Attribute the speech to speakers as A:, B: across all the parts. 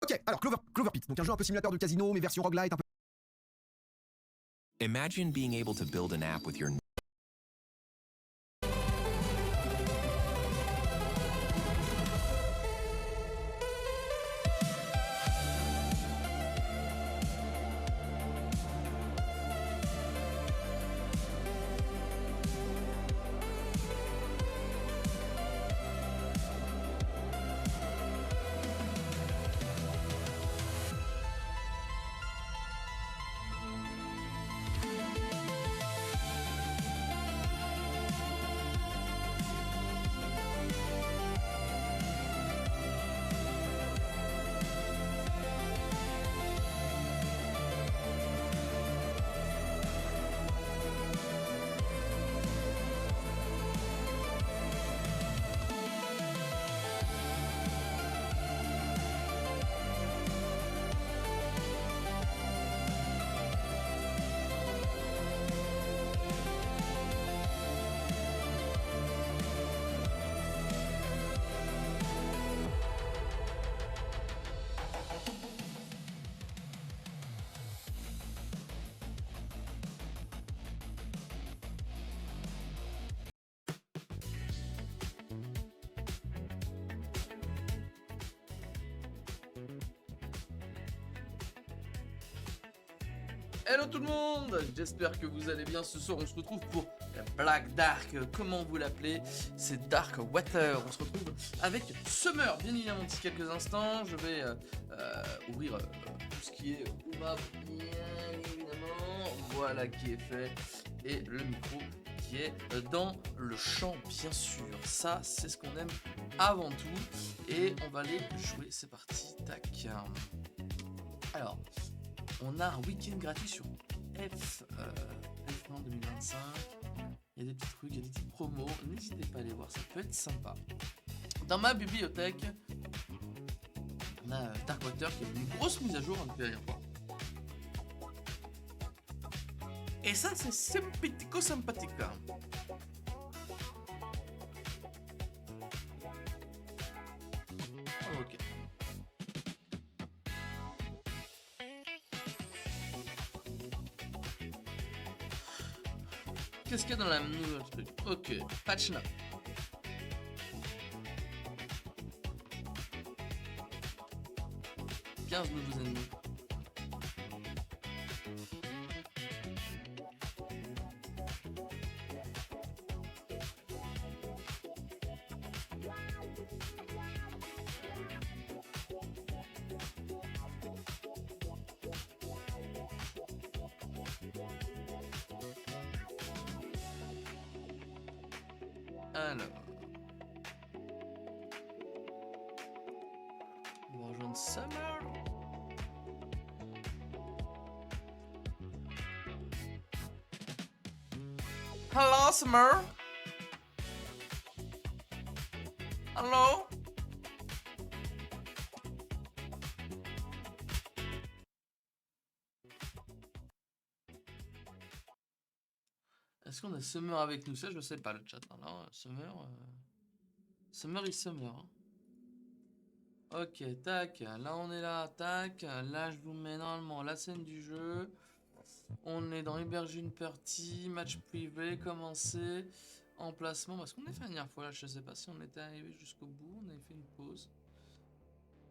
A: Ok, alors Clover Pit, donc un jeu un peu simulateur de casino, mais version roguelite, un peu...
B: Imagine being able to build an app with your
C: Hello tout le monde, j'espère que vous allez bien. Ce soir on se retrouve pour Black Dark, comment vous l'appelez, c'est Dark Water. On se retrouve avec Summer, bien évidemment d'ici quelques instants. Je vais ouvrir tout ce qui est Uma, bien évidemment, voilà qui est fait, et le micro qui est dans le champ bien sûr. Ça c'est ce qu'on aime avant tout, et on va aller jouer, c'est parti, tac. Alors, on a un week-end gratuit sur F1 2025. Il y a des petits trucs, il y a des petites promos. N'hésitez pas à aller voir, ça peut être sympa. Dans ma bibliothèque, on a Darkwater qui a une grosse mise à jour depuis la dernière fois. Et ça, c'est sympathique. Ok. Qu'est-ce qu'il y a dans la nouvelle truc? Ok, patch now. « 15 nouveaux ennemis. Alors, on va rejoindre Summer. Hello, Summer. Hello. Est-ce qu'on a Summer avec nous? Ça, je sais pas le chat. Alors, Summer, Summer is Summer. Hein. Ok, tac. Là, on est là, tac. Là, je vous mets normalement la scène du jeu. On est dans héberger une partie, match privé, commencer, emplacement. Parce qu'on a fait la dernière fois, là, je sais pas si on était arrivé jusqu'au bout. On avait fait une pause.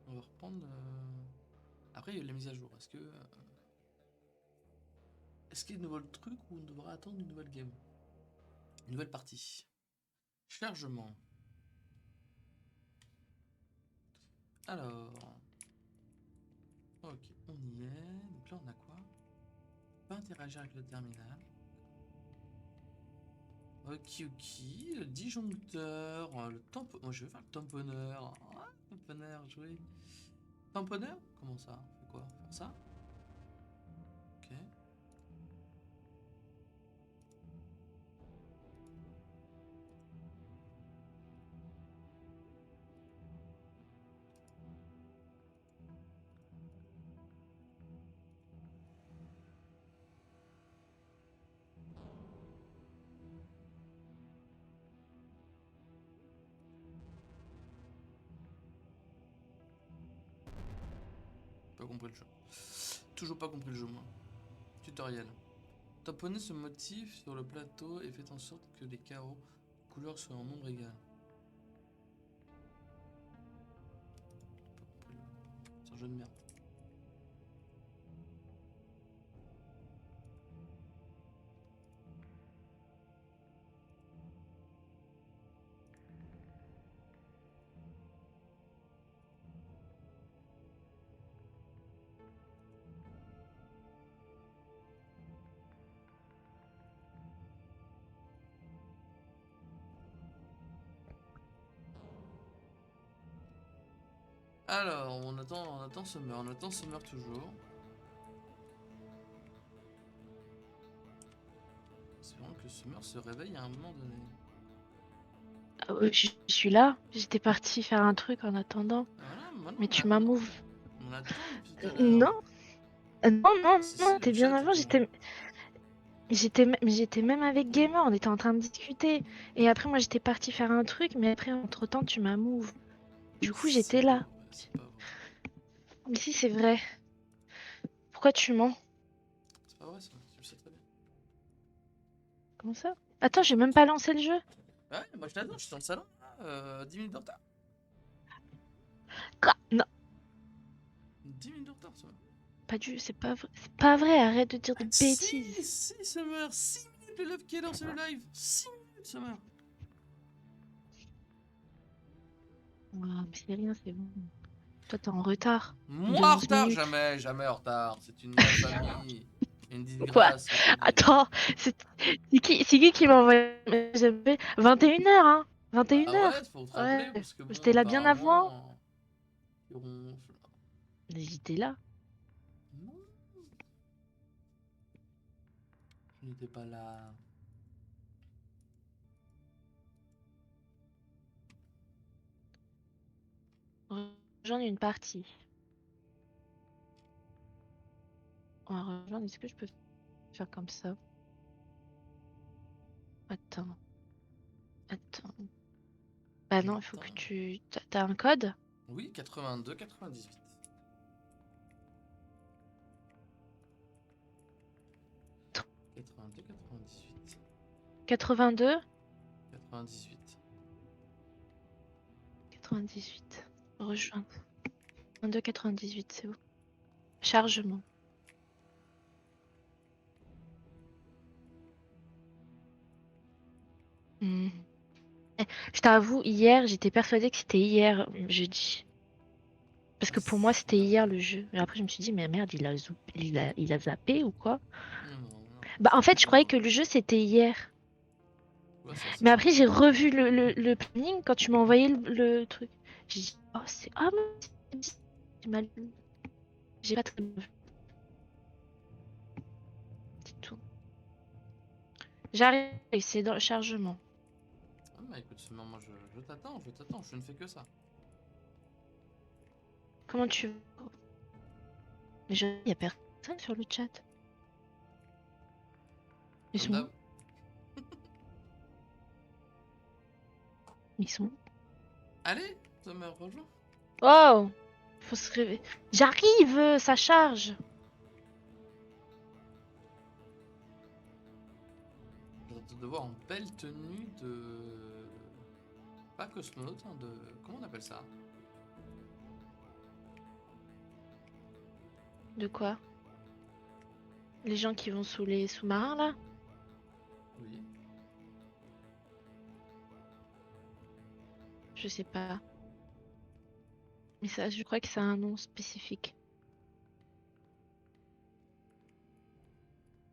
C: On va reprendre. Après, il y a eu la mise à jour. Est-ce qu'il y a de nouveaux trucs ou on devra attendre une nouvelle game? Une nouvelle partie. Chargement. Alors. Ok, on y est. Donc là, on a quoi? On peut interagir avec le terminal. Ok, le disjoncteur, le tampon. Moi, je vais faire le tamponneur. Ah, tamponneur, jouer. Tamponneur? Comment ça? On fait quoi? Faire ça? Ok. Pas compris le jeu. Toujours pas compris le jeu, moi. Tutoriel. Tamponnez ce motif sur le plateau et faites en sorte que les carreaux couleurs soient en nombre égal. C'est un jeu de merde. Alors, on attend Summer toujours. C'est vraiment que Summer se réveille à un moment donné.
D: Ah ouais, je suis là. J'étais partie faire un truc en attendant.
C: Voilà, maintenant,
D: Mais tu m'as move.
C: on attend depuis tout à l'heure.
D: Non. Non,
C: Si,
D: non,
C: le
D: t'es bien
C: chat
D: avant.
C: était-
D: J'étais même avec Gamer. On était en train de discuter. Et après, moi, j'étais partie faire un truc. Mais après, entre-temps, tu m'as move. Du coup, j'étais là.
C: C'est pas vrai.
D: Mais si, c'est vrai. Pourquoi tu mens?
C: C'est pas vrai, ça. Tu le sais très bien.
D: Comment ça? Attends, j'ai même pas lancé le jeu.
C: Ouais, moi je t'attends, je suis dans le salon. Là, 10 minutes de retard.
D: Quoi? Non,
C: 10 minutes de retard, Summer.
D: c'est pas vrai. C'est pas vrai. Arrête de dire des
C: Si,
D: bêtises.
C: si, Summer. 6 minutes le love qui est lancé le live. 6 minutes, Summer.
D: Ah, mais c'est rien, c'est bon. Toi, t'es en retard.
C: Moi
D: De
C: en
D: 11
C: retard,
D: minutes.
C: jamais en retard. C'est une famille. Une
D: Quoi?
C: disgrâce. je te dis.
D: Attends, c'est qui m'a envoyé un message? 21h, hein?
C: Ah
D: 21h.
C: ouais, faut te rappeler
D: Ouais,
C: parce que bon,
D: j'étais là bien avant.
C: apparemment. Il ronfle.
D: Mais j'étais là.
C: Non, je n'étais pas là.
D: Rejoindre une partie. On va rejoindre, est-ce que je peux faire comme ça? Attends. Bah non, il faut que
C: Attends.
D: tu... T'as un code?
C: Oui, 82, 98. 82, 98.
D: 82?
C: 98.
D: 98. Rejoindre. 82, 98, c'est où? Chargement. Hmm. Je t'avoue, hier, j'étais persuadée que c'était hier, jeudi. Parce que pour moi, c'était hier le jeu. Et après, je me suis dit, mais merde, il a zappé ou quoi?
C: Non,
D: Bah, en
C: c'est
D: fait, je
C: pas
D: croyais
C: grave.
D: que le jeu, c'était hier.
C: Ouais, ça, c'est
D: Mais
C: pas
D: après, j'ai revu le planning quand tu m'as envoyé le truc. J'ai dit, oh, c'est. Ah, mais c'est mal lu. J'ai pas très bien vu. C'est tout. J'arrive, c'est dans le chargement.
C: Ah, bah écoute, Summer, moi je t'attends, je ne fais que ça.
D: Comment tu. Mais il y a personne sur le chat. Ils
C: Comme
D: sont où?
C: d'hab.
D: Ils sont où?
C: Allez, Summer, rejoins.
D: Oh! Faut se réveiller. J'arrive, ça charge.
C: Je vais te voir en belle tenue de. Pas cosmonaute, hein, de. Comment on appelle ça?
D: De quoi? Les gens qui vont sous les sous-marins là?
C: Oui.
D: Je sais pas. Mais ça, je crois que c'est un nom spécifique.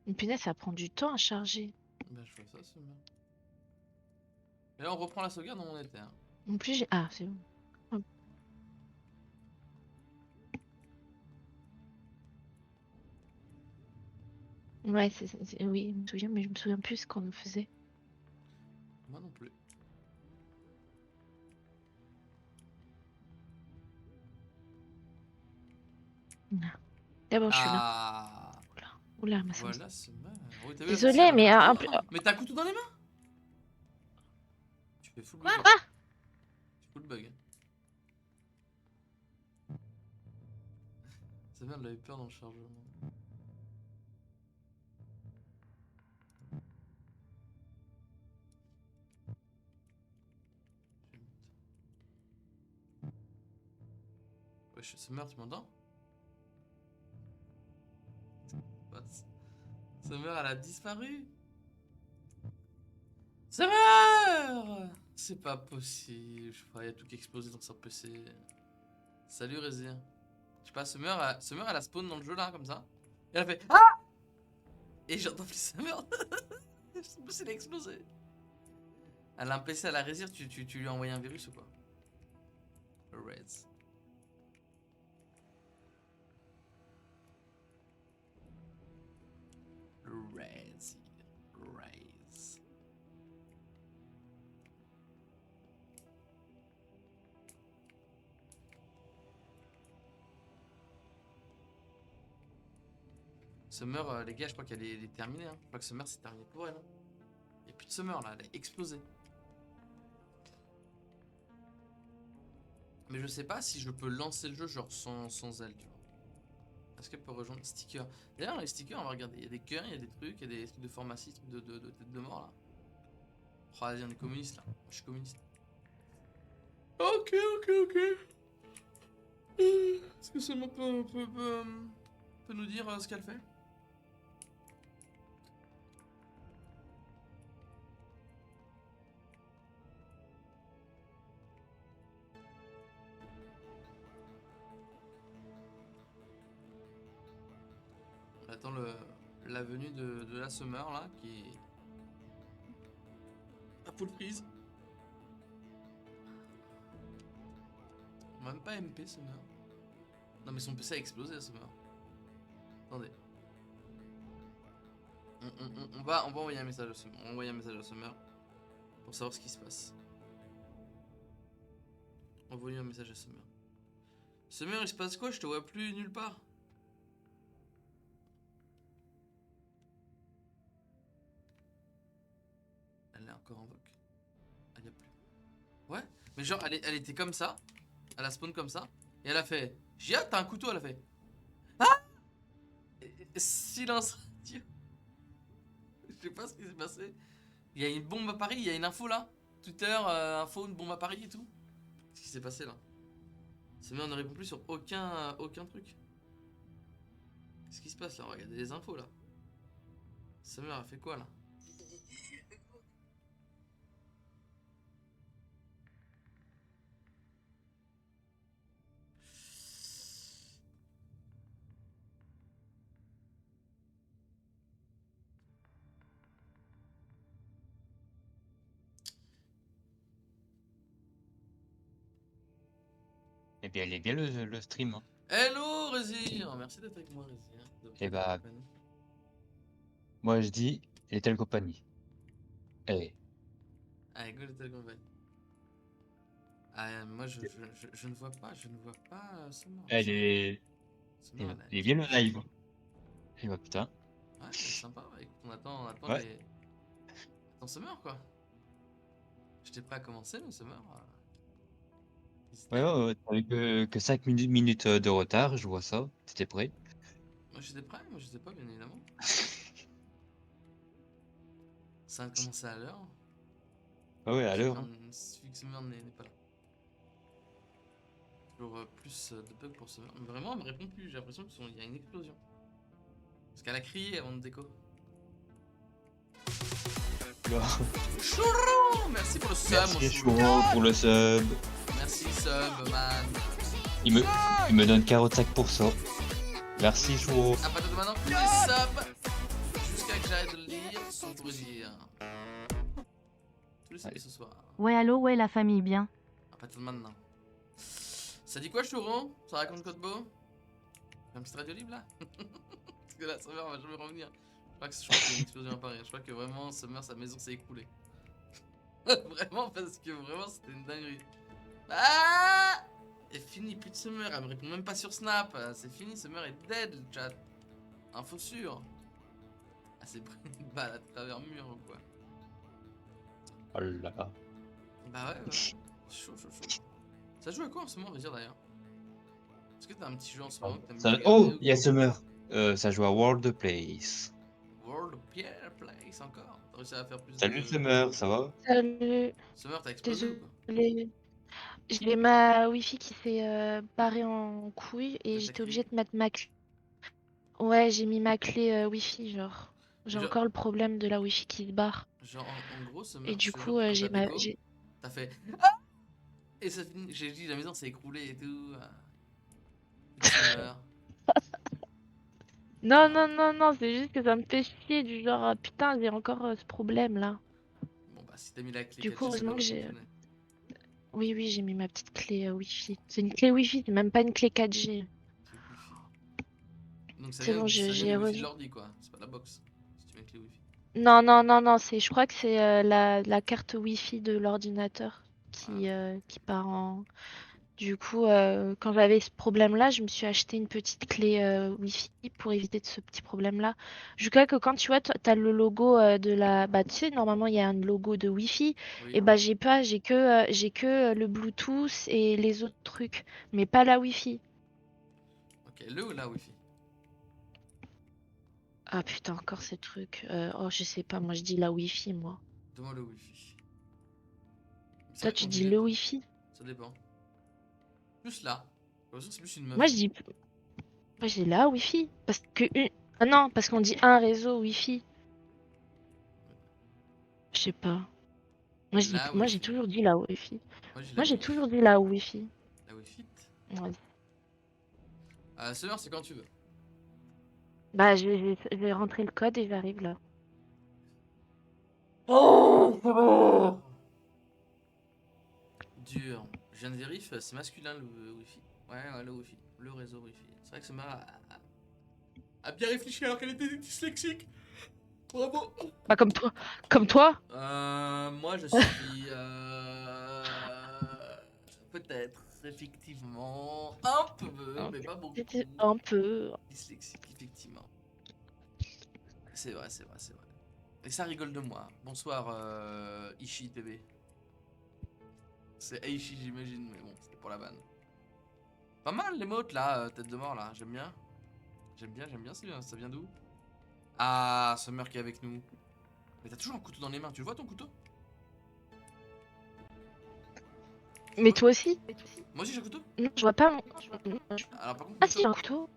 D: Une punaise, ça prend du temps à charger.
C: Bah, je fais ça, Summer. Et là, on reprend la sauvegarde où on était. Hein.
D: En plus, j'ai. Ah, c'est bon. Hop. Ouais, oui, je me souviens, mais je me souviens plus ce qu'on faisait.
C: Moi non plus.
D: D'abord, je suis là.
C: Ah,
D: Oula, ma sens.
C: voilà, Summer. Oui, t'as vu la
D: Désolée,
C: sorcière,
D: mais
C: là.
D: un
C: Oh,
D: peu.
C: mais t'as un couteau dans les mains? Tu fais full bug.
D: Quoi?
C: Tu fais full bug. Sa mère, elle avait peur dans le chargement. Wesh, Summer, tu m'entends? What? Summer, elle a disparu? Summer! C'est pas possible, je sais pas, il y a tout qui a explosé dans son PC. Salut Rési. Je sais pas, Summer elle a spawn dans le jeu là, comme ça. Et elle a fait Ah! Et j'entends plus Summer. Son PC il a explosé. Elle a un PC à la Résir, tu lui as envoyé un virus ou quoi? Reds. Reds. Reds. Summer, les gars, je crois qu'elle est terminée. Hein. Je crois que Summer c'est terminé pour elle. Hein. Il n'y a plus de Summer là, elle a explosé. Mais je sais pas si je peux lancer le jeu genre sans elle, tu vois. Est-ce qu'elle peut rejoindre sticker? D'ailleurs, les stickers, on va regarder. Il y a des cœurs, il y a des trucs, il y a des trucs de pharmacie, trucs de tête de mort là. Oh, vas-y, on est communiste là. Je suis communiste. Ok. Est-ce que seulement peut nous dire ce qu'elle fait? On attend la venue de la Summer là qui est à full prise. Même pas MP Summer. Non mais son PC a explosé Summer. Attendez. On va envoyer un message à Summer. On va envoyer un message à Summer pour savoir ce qui se passe. Envoyer un message à Summer. Summer, il se passe quoi? Je te vois plus nulle part. Elle est encore en vogue. Elle y a plus. Ouais, mais genre elle était comme ça. Elle a spawn comme ça. Et elle a fait Gia, t'as un couteau? Elle a fait Ah! Silence radio. Je sais pas ce qui s'est passé. Il y a une bombe à Paris, il y a une info là. Twitter, info, une bombe à Paris et tout. Qu'est-ce qui s'est passé là? Summer ne répond plus sur aucun truc. Qu'est-ce qui se passe là? Regardez les infos là. Summer a fait quoi là?
E: Eh bien, il est bien le stream. Hein.
C: Hello Résir. Merci d'être avec moi Résir.
E: Eh bah, moi je dis, les telle compagnie. Eh,
C: Allez, go Little Company. Ah, moi je ne vois pas, Summer.
E: elle est.
C: Summer, elle a
E: Il est bien le live. Eh bah putain.
C: Ouais, c'est sympa. Bah, écoute, on attend
E: Ouais.
C: les. Attends Summer quoi. J'étais prêt à commencer le Summer.
E: Ouais, t'avais que 5 minutes de retard, je vois ça. T'étais prêt?
C: Moi j'étais prêt, moi je sais pas, bien évidemment. Ça a commencé à l'heure.
E: Ah ouais, à l'heure. Hein.
C: Celui que Summer n'est pas là. Toujours plus de bugs pour Summer. Mais vraiment, elle me répond plus. J'ai l'impression qu'il y a une explosion. Parce qu'elle a crié avant de déco. Chourou! Merci pour le sub, mon
E: Merci
C: chou.
E: Chouro pour le sub.
C: Merci sub, man.
E: Il me donne 45%. Merci Chouro.
C: À partir de maintenant, tous les subs, jusqu'à que j'arrête de le lire, sont pour dire. Tous les subs ce soir.
F: Ouais, allô, ouais, la famille, bien.
C: À partir de maintenant. Ça dit quoi, Chouro? Ça raconte quoi de beau? Un petit radio libre là? Parce que là, Summer va jamais revenir. Je crois qu'il y a une explosion à Paris. Je crois que vraiment, Summer, sa maison s'est écroulée. Vraiment, parce que vraiment, c'était une dinguerie. Ah! Et fini, plus de Summer. Elle me répond même pas sur Snap. C'est fini, Summer est dead, le chat. Info sûre. Ah, c'est pris une balle à travers le mur ou quoi?
E: Oh là là.
C: Bah ouais. Chaud. Ça joue à quoi en ce moment, on va dire d'ailleurs? Est-ce que t'as un petit jeu en ce moment que t'aimes
E: Ça-
C: bien
E: Oh,
C: regarder
E: il y a Summer. Ça joue à World Place.
C: World Pierre Place encore? T'as réussi à faire plus
E: Salut
C: de.
E: Summer, ça va?
D: Salut,
C: Summer, t'as explosé ou quoi?
D: désolée. J'ai ma Wi-Fi qui s'est barrée en couille et
C: T'as ta
D: j'étais
C: clé
D: obligée
C: Wi-Fi?
D: de mettre ma clé. Ouais, j'ai mis ma clé Wi-Fi, genre. J'ai
C: Genre,
D: encore le problème de la Wi-Fi qui se barre.
C: en gros,
D: Et
C: Summer,
D: du
C: je te jure
D: coup,
C: que quand
D: j'ai
C: t'as
D: ma.
C: Beko,
D: j'ai-
C: t'as fait. Et ça finit. J'ai dit la maison s'est écroulée et tout. Petit Summer.
D: Non,
C: Ah.
D: non, non, non, c'est juste que ça me fait chier du genre, ah, putain, j'ai encore ce problème là.
C: Bon, bah, si t'as mis la clé
D: Du coup,
C: 4G, ça
D: heureusement que
C: devrait
D: j'ai.
C: fonctionner.
D: Oui, oui, j'ai mis ma petite clé Wi-Fi. C'est une clé Wi-Fi, c'est même pas une clé 4G.
C: Clé Wi-Fi. Donc
D: C'est bon,
C: ça vient
D: j'ai
C: du Wi-Fi de
D: reçu.
C: l'ordi, quoi. C'est pas de la box. Si tu mets clé Wi-Fi.
D: Non, non, non, non, je crois que c'est la carte Wi-Fi de l'ordinateur
C: Ah, ok.
D: qui part en.
C: Ok.
D: Du coup, quand j'avais ce problème-là, je me suis acheté une petite clé Wi-Fi pour éviter de ce petit problème-là. Jusqu'à que quand tu vois, t'as le logo de la. Bah, tu sais, normalement, il y a un logo de Wi-Fi. Et
C: Oui.
D: bah, j'ai que le Bluetooth et les autres trucs, mais pas la Wi-Fi.
C: Ok, le ou la Wi-Fi?
D: Ah putain, encore ces trucs. Oh, je sais pas, moi je dis la Wi-Fi, moi.
C: Donne-moi le Wi-Fi. C'est
D: Toi,
C: vrai
D: tu
C: qu'on
D: dis
C: dit les
D: le
C: deux.
D: Wi-Fi?
C: Ça dépend. Plus là. J'ai l'impression que c'est plus une
D: Moi,
C: meuf.
D: je dis. Moi, j'ai la Wi-Fi. Parce que. Ah non, parce qu'on dit un réseau Wi-Fi. Je sais pas.
C: La
D: Moi, j'ai
C: Wi-Fi.
D: toujours dit la Wi-Fi.
C: Moi, j'ai la
D: Moi, j'ai
C: Wi-Fi.
D: toujours dit la Wi-Fi.
C: La Wi-Fi.
D: Ouais.
C: Summer, c'est quand tu veux.
D: Bah, je vais rentrer le code et j'arrive là.
C: Dur. Je viens de vérifier, c'est masculin le Wi-Fi. Ouais, ouais, le Wi-Fi. Le réseau Wi-Fi. C'est vrai que Summer a bien réfléchi alors qu'elle était dyslexique. Bravo.
D: Bah, comme toi. Comme toi.
C: Moi je suis peut-être effectivement un peu, mais pas beaucoup
D: C'était un peu.
C: dyslexique effectivement. C'est vrai, c'est vrai, c'est vrai. Et ça rigole de moi. Bonsoir Ishi TV. C'est Aishi j'imagine, mais bon, c'était pour la vanne. Pas mal les mots là, tête de mort là, j'aime bien. J'aime bien, c'est bien. Ça vient d'où? Ah, Summer qui est avec nous. Mais t'as toujours un couteau dans les mains, tu le vois ton couteau?
D: Mais toi aussi?
C: Moi aussi j'ai un couteau?
D: Non, je vois pas mon.
C: Alors par contre,
D: Ah, si, j'ai un couteau.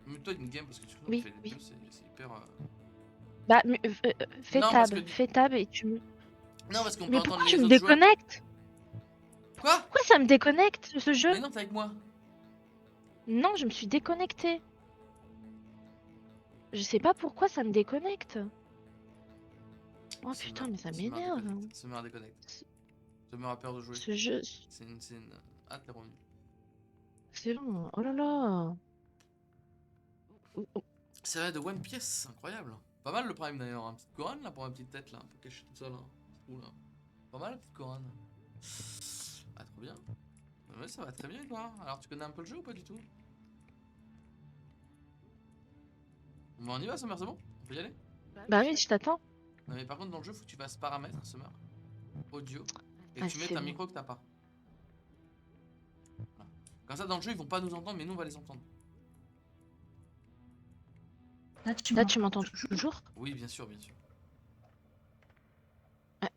C: mets-toi une game parce que tu
D: Oui,
C: fais les
D: oui.
C: deux, c'est hyper.
D: Bah,
C: Non, parce que.
D: fais tab et tu me.
C: Non, parce qu'on peut
D: Mais
C: entendre
D: pourquoi tu
C: les
D: me
C: autres joueurs.
D: déconnectes?
C: Quoi?
D: Pourquoi ça me déconnecte ce jeu?
C: Mais non, t'es avec moi.
D: Non, je me suis déconnectée. Je sais pas pourquoi ça me déconnecte. Oh putain, mais ça m'énerve.
C: Summer déconnecte. Summer a peur de jouer.
D: Ce jeu,
C: C'est une. Ah, t'es revenu.
D: c'est long. Oh là là.
C: C'est vrai de One Piece, incroyable. Pas mal le prime d'ailleurs, un petite couronne là pour ma petite tête là, un peu cachée toute seule. Hein. Trou, là. Pas mal la petite couronne. Ah, trop bien. Ouais, ça va très bien quoi. Alors, tu connais un peu le jeu ou pas du tout? Bon, on y va, Summer, c'est bon? On peut y aller?
D: Bah oui, je t'attends.
C: Non, mais par contre, dans le jeu, faut que tu fasses paramètres, Summer. Audio. Et que
D: Ah,
C: tu mettes
D: c'est
C: un
D: bon.
C: micro que t'as pas. Voilà. Comme ça, dans le jeu, ils vont pas nous entendre, mais nous, on va les entendre.
D: Là, tu m'entends toujours?
C: Oui, bien sûr, bien sûr.
D: Ouais.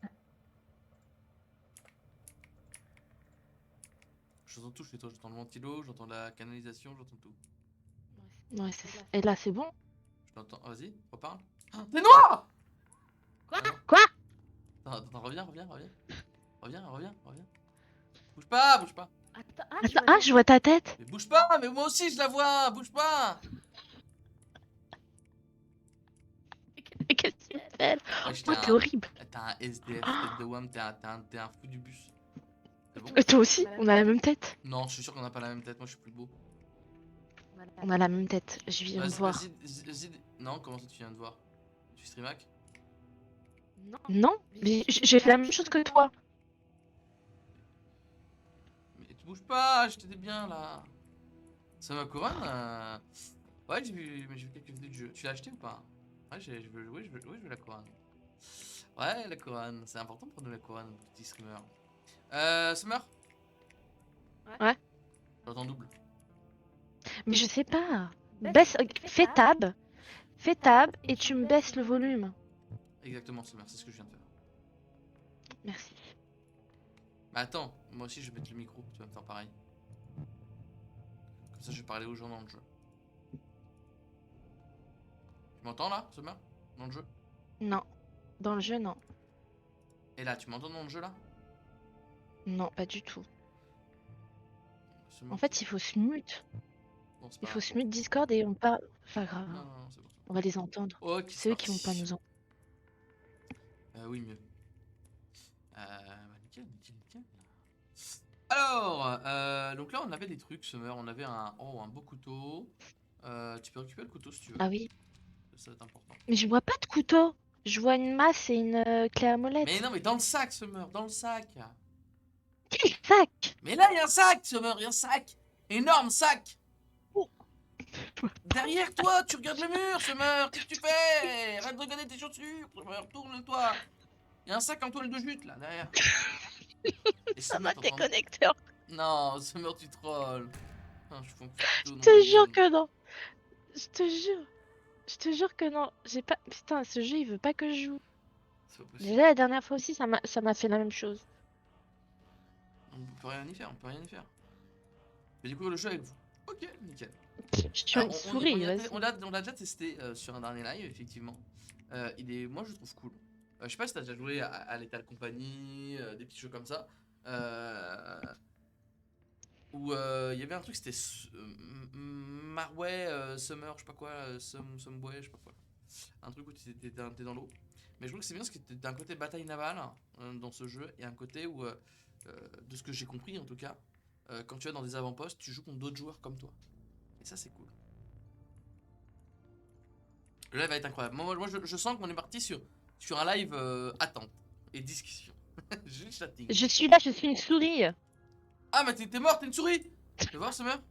C: J'entends tout chez toi, j'entends le ventilo, j'entends la canalisation, j'entends tout.
D: Ouais, c'est ça. Et là, c'est bon?
C: Je l'entends. Vas-y, reparle. T'es noir!
D: Quoi?
C: Ah non.
D: Quoi?
C: Attends, reviens. Reviens. Bouge pas!
D: Attends, ah, je vois ta tête.
C: Mais bouge pas, mais moi aussi je la vois, bouge pas!
D: Mais qu'est-ce que tu fais?
C: Wesh,
D: Oh, t'es horrible.
C: t'es un SDF, tête de WAM, t'es un fou du bus. C'est bon?
D: Toi aussi, on a la même tête.
C: Non, je suis sûr qu'on a pas la même tête, moi je suis plus beau.
D: On a la même tête. Je viens de voir.
C: Vas-y. Non, comment ça tu viens de voir? Tu streamac?
D: Non, mais j'ai fait la même chose que toi.
C: Mais tu bouges pas, je t'étais bien là. Ça ma couronne Ouais, j'ai vu quelques vidéos de jeu. Tu l'as acheté ou pas? Ouais, je veux jouer, je veux la couronne. Ouais, la couronne, c'est important pour nous la couronne, petit streamer. Summer?
D: Ouais.
C: J'entends double.
D: Mais je sais pas. Baisse, fais tab et tu me baisses le volume.
C: Exactement, Summer, c'est ce que je viens de faire.
D: Merci.
C: Mais attends, moi aussi je vais mettre le micro, tu vas me faire pareil. Comme ça je vais parler aux gens dans le jeu. Tu m'entends là, Summer? Dans le jeu?
D: Non. Dans le jeu, non.
C: Et là, tu m'entends dans le jeu là?
D: Non, pas du tout.
C: Summer,
D: En fait, il faut se mute.
C: bon, c'est
D: Il
C: pas
D: faut
C: grave.
D: se mute Discord et on parle. Pas grave.
C: Non,
D: Hein.
C: non, non, c'est bon.
D: On va les entendre.
C: Ok,
D: C'est eux qui vont pas nous entendre.
C: Oui, mieux. Nickel, nickel, nickel. Alors, donc là on avait des trucs, Summer. On avait un beau couteau. Tu peux récupérer le couteau si tu veux.
D: Ah oui.
C: Ça va être important.
D: Mais je vois pas de couteau. Je vois une masse et une clé à molette.
C: Mais non, mais dans le sac, Summer, dans le sac.
D: Quel sac?
C: Mais là, il y a un sac, Summer, il y a un sac. Énorme sac.
D: Oh.
C: Derrière toi, tu regardes le mur, Summer. Qu'est-ce que tu fais? Arrête de regarder tes chaussures, Summer. Tourne-toi. Il y a un sac en toile de jute là, derrière. Et
D: Ça
C: Summer,
D: m'a tes
C: t'entends-
D: connecteurs.
C: Non, Summer, tu trolls. Non, je fous un couteau
D: Je
C: dans
D: te
C: la
D: jure
C: gueule.
D: que non. Je te jure. Je te jure que non. J'ai pas. Putain, ce jeu il veut pas que je joue.
C: C'est pas possible.
D: Déjà la dernière fois aussi, ça m'a fait la même chose.
C: On peut rien y faire, on peut rien y faire. Mais découvrir le jeu avec vous. Ok, nickel.
D: Je suis
C: Alors,
D: une souris, vas-y.
C: on l'a déjà testé sur un dernier live, effectivement. Moi, je le trouve cool. Je sais pas si t'as déjà joué à Lethal Company, des petits jeux comme ça. Où il y avait un truc, c'était Marway, Summer, je sais pas quoi, Someway, je sais pas quoi. Un truc où t'es dans l'eau. Mais je trouve que c'est bien parce que t'as un côté bataille navale dans ce jeu et un côté où, de ce que j'ai compris en tout cas, quand tu vas dans des avant-postes, tu joues contre d'autres joueurs comme toi. Et ça, c'est cool. Le live va être incroyable. Moi je sens qu'on est parti sur un live attente et discussion. Juste chatting.
D: Je suis là, je suis une souris.
C: Ah, mais t'es mort, t'es une souris! Tu veux voir, Summer?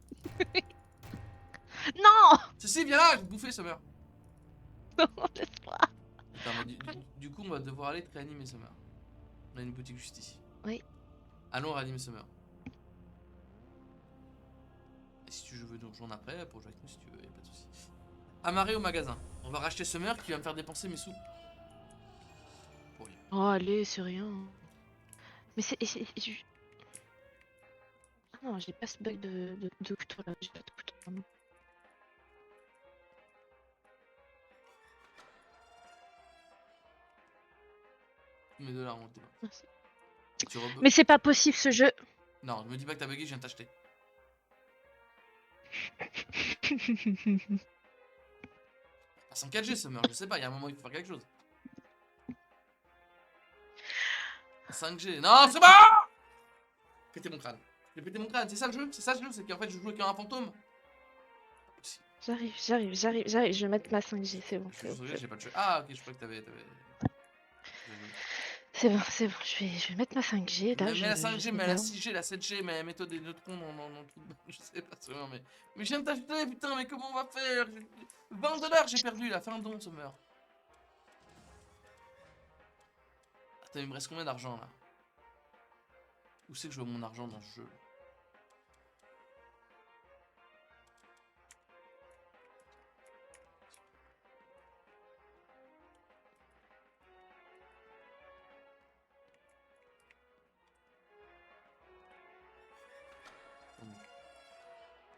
D: Non.
C: Si, viens là, je vais te bouffer, Summer.
D: Non, laisse-moi.
C: Attends, mais du coup, on va devoir aller te réanimer, Summer. On a une boutique juste ici.
D: Oui.
C: Allons réanimer Summer. Et si tu veux nous rejoindre après, pour jouer avec nous, si tu veux, y'a pas de soucis. Amarré au magasin. On va racheter Summer qui va me faire dépenser mes sous. Pour rien.
D: Oh allez, c'est rien. Mais Ah non, j'ai pas ce bug de couteau là. J'ai pas de couteau. Vraiment.
C: Mes dollars ont été là.
D: Merci.
C: Tu rebug.
D: Mais c'est pas possible ce jeu.
C: Non, ne me dis pas que t'as bugué, je viens de t'acheter. Passe en 4G, Summer, je sais pas, il y a un moment il faut faire quelque chose. 5G. Non, c'est bon! Péter mon crâne. J'ai pété mon crâne, c'est ça le jeu? C'est ça le jeu? C'est qu'en fait je joue avec un fantôme?
D: J'arrive. Je vais mettre ma 5G, c'est bon.
C: Je suis désolé, j'ai pas de jeu. Ah, ok, je crois que t'avais.
D: C'est bon, je vais mettre ma 5G là.
C: Mais la 5G,
D: sais
C: mais
D: pas.
C: la 6G, la 7G, mais mets-toi des neutrons dans le truc. Je sais pas, Summer, mais je viens de t'acheter, putain, mais comment on va faire? 20 $ j'ai perdu là, fais un don, Summer. Attends, il me reste combien d'argent là? Où c'est que je vois mon argent dans ce jeu?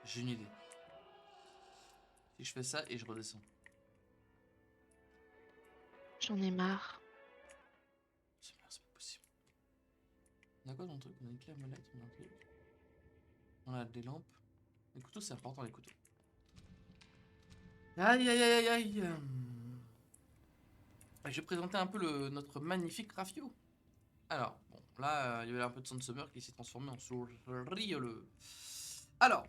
C: J'ai une idée. Si je fais ça et je redescends.
D: J'en ai marre.
C: C'est pas possible. On a quoi dans le truc? On a une clé à molette, on a un truc. On a des lampes. Les couteaux, c'est important, les couteaux. Aïe aïe aïe aïe aïe. Je vais présenter un peu notre magnifique Rafio. Alors, bon, là, il y avait un peu de Sun Summer qui s'est transformé en souris. Alors,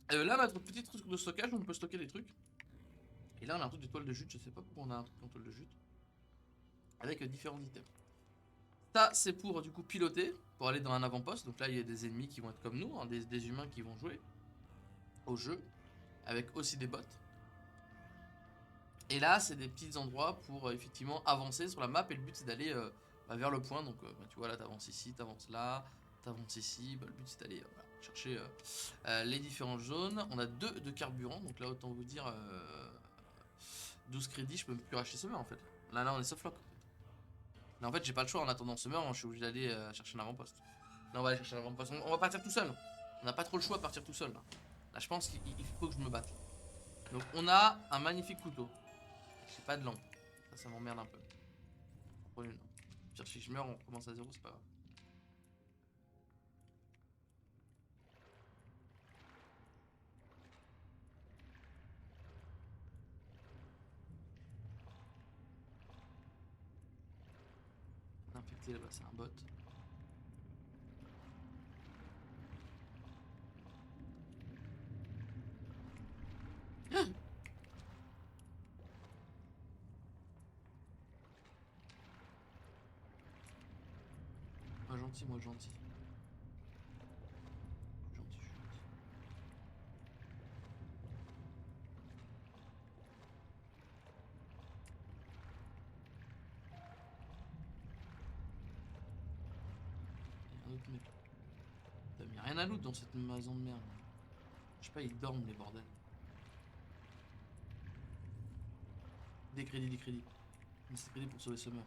C: là, on a notre petit truc de stockage où on peut stocker des trucs. Et là, on a un truc de toile de jute. Je sais pas pourquoi on a un truc en toile de jute. Avec différents items. Ça, c'est pour du coup piloter, pour aller dans un avant-poste. Donc là, il y a des ennemis qui vont être comme nous, hein, des humains qui vont jouer au jeu, avec aussi des bots. Et là, c'est des petits endroits pour effectivement avancer sur la map. Et le but, c'est d'aller vers le point. Donc, tu vois, là, t'avances ici, t'avances là, t'avances ici. Bah, le but, c'est d'aller chercher les différentes zones. On a 2 de carburant, donc là autant vous dire 12 crédits, je peux même plus racheter Summer en fait. Là on est softlock. Là en fait j'ai pas le choix en attendant Summer, je suis obligé d'aller chercher un avant-poste. Là on va aller chercher un avant-poste, on va partir tout seul. On n'a pas trop le choix de partir tout seul là. Là je pense qu'il faut que je me batte. Donc on a un magnifique couteau. J'ai pas de lampe, ça m'emmerde un peu. Prends une. Pire si je meurs on recommence à 0, c'est pas grave. Infecté là-bas, c'est un bot. Moi gentil, moi gentil. Gentil, je suis gentil. Il y a un autre mec. Putain, mais y a rien à loot dans cette maison de merde. Je sais pas, ils dorment les bordels. Des crédits, des crédits. Mais c'est des crédits pour sauver Summer.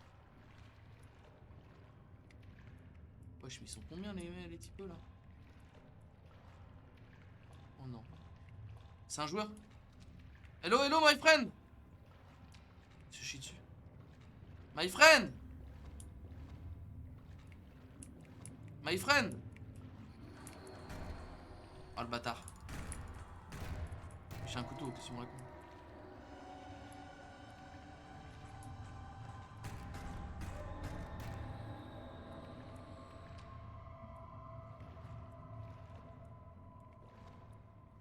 C: Wesh, mais ils sont combien les types là? Oh non. C'est un joueur? Hello, hello, my friend! Il se chie dessus. My friend! My friend! Ah le bâtard. J'ai un couteau, qu'est-ce que tu me racontes?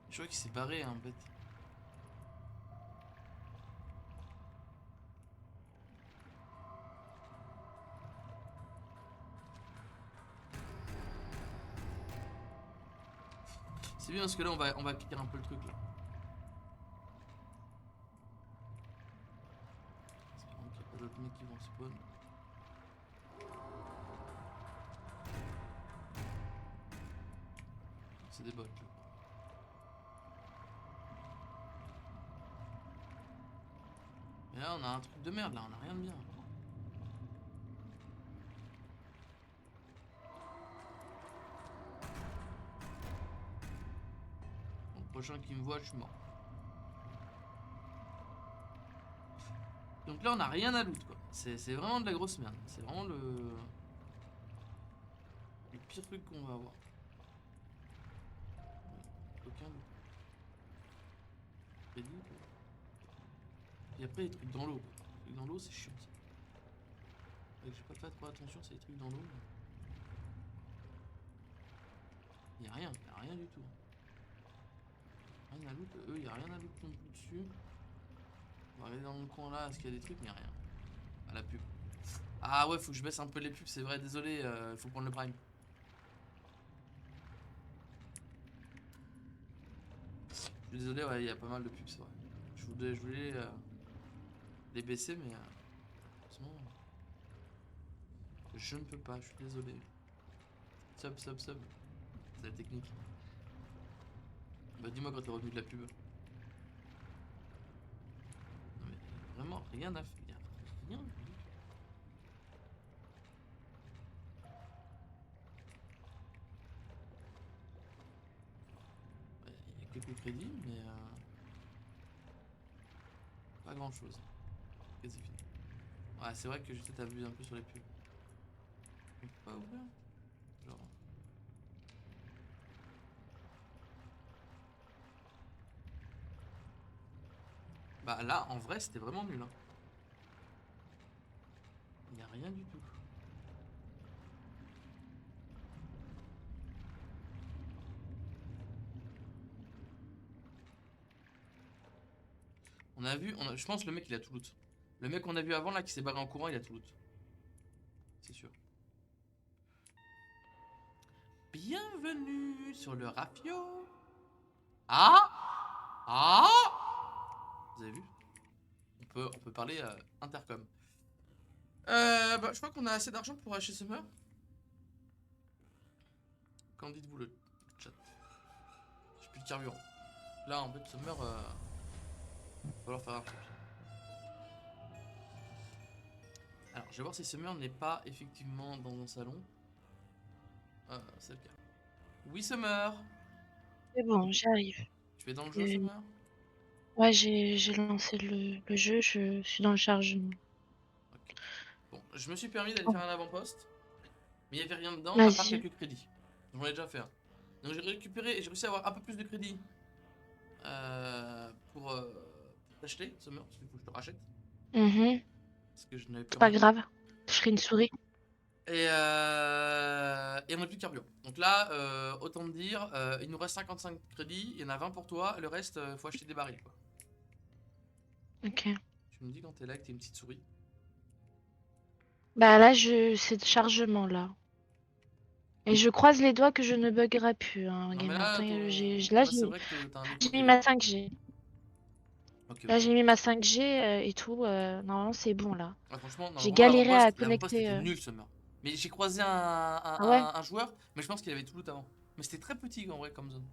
C: Je crois qu'il s'est barré, hein, bête. C'est bien parce que là, on va cliquer un peu le truc là. Espérons qu'il n'y a pas d'autres mecs qui vont spawn. C'est des bots là. Mais là on a un truc de merde là, on a rien de bien. Bon, le prochain qui me voit, je suis mort. Donc là on a rien à loot quoi. C'est vraiment de la grosse merde. C'est vraiment le pire truc qu'on va avoir. Aucun loot. Crédit, quoi. Et après les trucs dans l'eau. Les trucs dans l'eau c'est chiant ça. J'ai pas fait trop attention, c'est les trucs dans l'eau. Y'a rien du tout. Rien à loot, eux y'a rien à loot non plus dessus. On va aller dans le coin là, est-ce qu'il y a des trucs? Mais y'a rien. À la pub. Ah ouais, faut que je baisse un peu les pubs, c'est vrai, désolé, faut prendre le prime. Je suis désolé, ouais, il y a pas mal de pubs, c'est vrai. Je voulais les baisser, mais en ce moment, je ne peux pas, je suis désolé. Sub. C'est la technique. Bah dis-moi quand t'es revenu de la pub. Non mais vraiment rien à faire. Rien du tout. Ouais, il y a quelques crédits, mais pas grand chose. Et c'est fini. Ouais, c'est vrai que j'ai peut-être abusé un peu sur les pubs. On peut pas ouvrir? Genre. Bah là, en vrai, c'était vraiment nul. Hein. Il n'y a rien du tout. On a vu, je pense le mec il a tout loot. Le mec qu'on a vu avant là qui s'est barré en courant, il a tout loot. C'est sûr. Bienvenue sur le Rafio. Ah. Vous avez vu? On peut parler intercom. Bah, je crois qu'on a assez d'argent pour acheter Summer. Qu'en dites-vous le chat? plus de carburant. Là, en fait, Summer, va falloir faire un truc. Alors, je vais voir si Summer n'est pas effectivement dans un salon. C'est le cas. Oui, Summer.
D: C'est bon, j'arrive.
C: Tu es dans le jeu,
D: Euh,
C: Summer?
D: Ouais, j'ai lancé le jeu, je suis dans le chargement.
C: Ok. Bon, je me suis permis d'aller
D: Oh.
C: faire un avant-poste. Mais il n'y avait rien dedans, à part
D: Vas-y.
C: quelques crédits. J'en ai déjà fait un. Donc j'ai récupéré et j'ai réussi à avoir un peu plus de crédits pour t'acheter, Summer, parce qu'il faut que je te rachète.
D: Mhm.
C: Parce que je n'avais plus
D: C'est pas
C: rien.
D: grave. Je ferai une souris.
C: Et on n'a plus de carburant. Donc là, autant te dire, il nous reste 55 crédits, il y en a 20 pour toi, le reste, faut acheter des barils, quoi.
D: Ok.
C: Tu me dis quand t'es là que t'es une petite souris.
D: Bah là, c'est de chargement là. Et je croise les doigts que je ne buggerai plus, hein,
C: Non mais
D: gamer.
C: là,
D: Attends,
C: là c'est vrai que t'as un
D: j'ai
C: écho qui
D: mis
C: est
D: ma
C: lent.
D: 5G.
C: Ok,
D: Là,
C: ok.
D: j'ai mis ma 5G et tout. Normalement, c'est bon là.
C: Ah, franchement, non,
D: J'ai
C: vraiment,
D: galéré à
C: l'avant-poste
D: connecter.
C: était nul, Summer. Mais j'ai croisé
D: Ah ouais?
C: un joueur, mais je pense qu'il avait tout loot avant. Mais c'était très petit en vrai comme zone.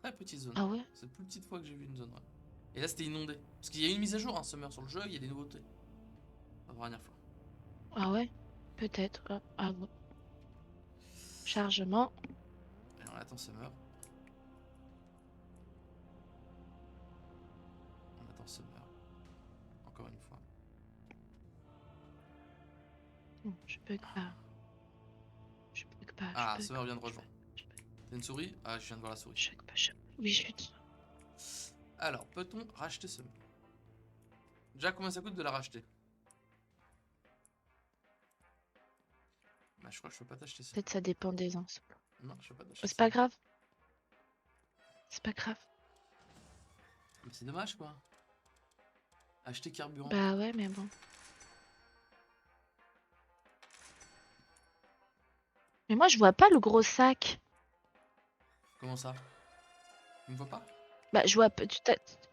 C: Très petite zone.
D: Ah ouais?
C: C'est la plus petite fois que j'ai vu une zone, ouais. Et là, c'était inondé. Parce qu'il y a eu une mise à jour, hein, Summer, sur le jeu, il y a des nouveautés. La dernière fois.
D: Ah ouais? Peut-être. Ah bon. Chargement.
C: Alors, on attend Summer. On attend Summer. Encore une fois.
D: Non, je bug pas. Je bug pas.
C: Ah,
D: je bug
C: Summer vient de
D: pas,
C: rejoindre. T'as une souris? Ah, je viens de voir la souris.
D: je bug pas. Oui, je suis dessus.
C: Alors, peut-on racheter Summer? Déjà, combien ça coûte de la racheter? Bah, je crois que je peux pas t'acheter ça.
D: Peut-être ça dépend des uns.
C: Non, je peux pas t'acheter ça.
D: C'est pas grave. C'est pas grave.
C: Mais c'est dommage, quoi. Acheter carburant.
D: Bah ouais, mais bon. Mais moi, je vois pas le gros sac.
C: Comment ça? Tu me vois pas?
D: Bah, je vois pas.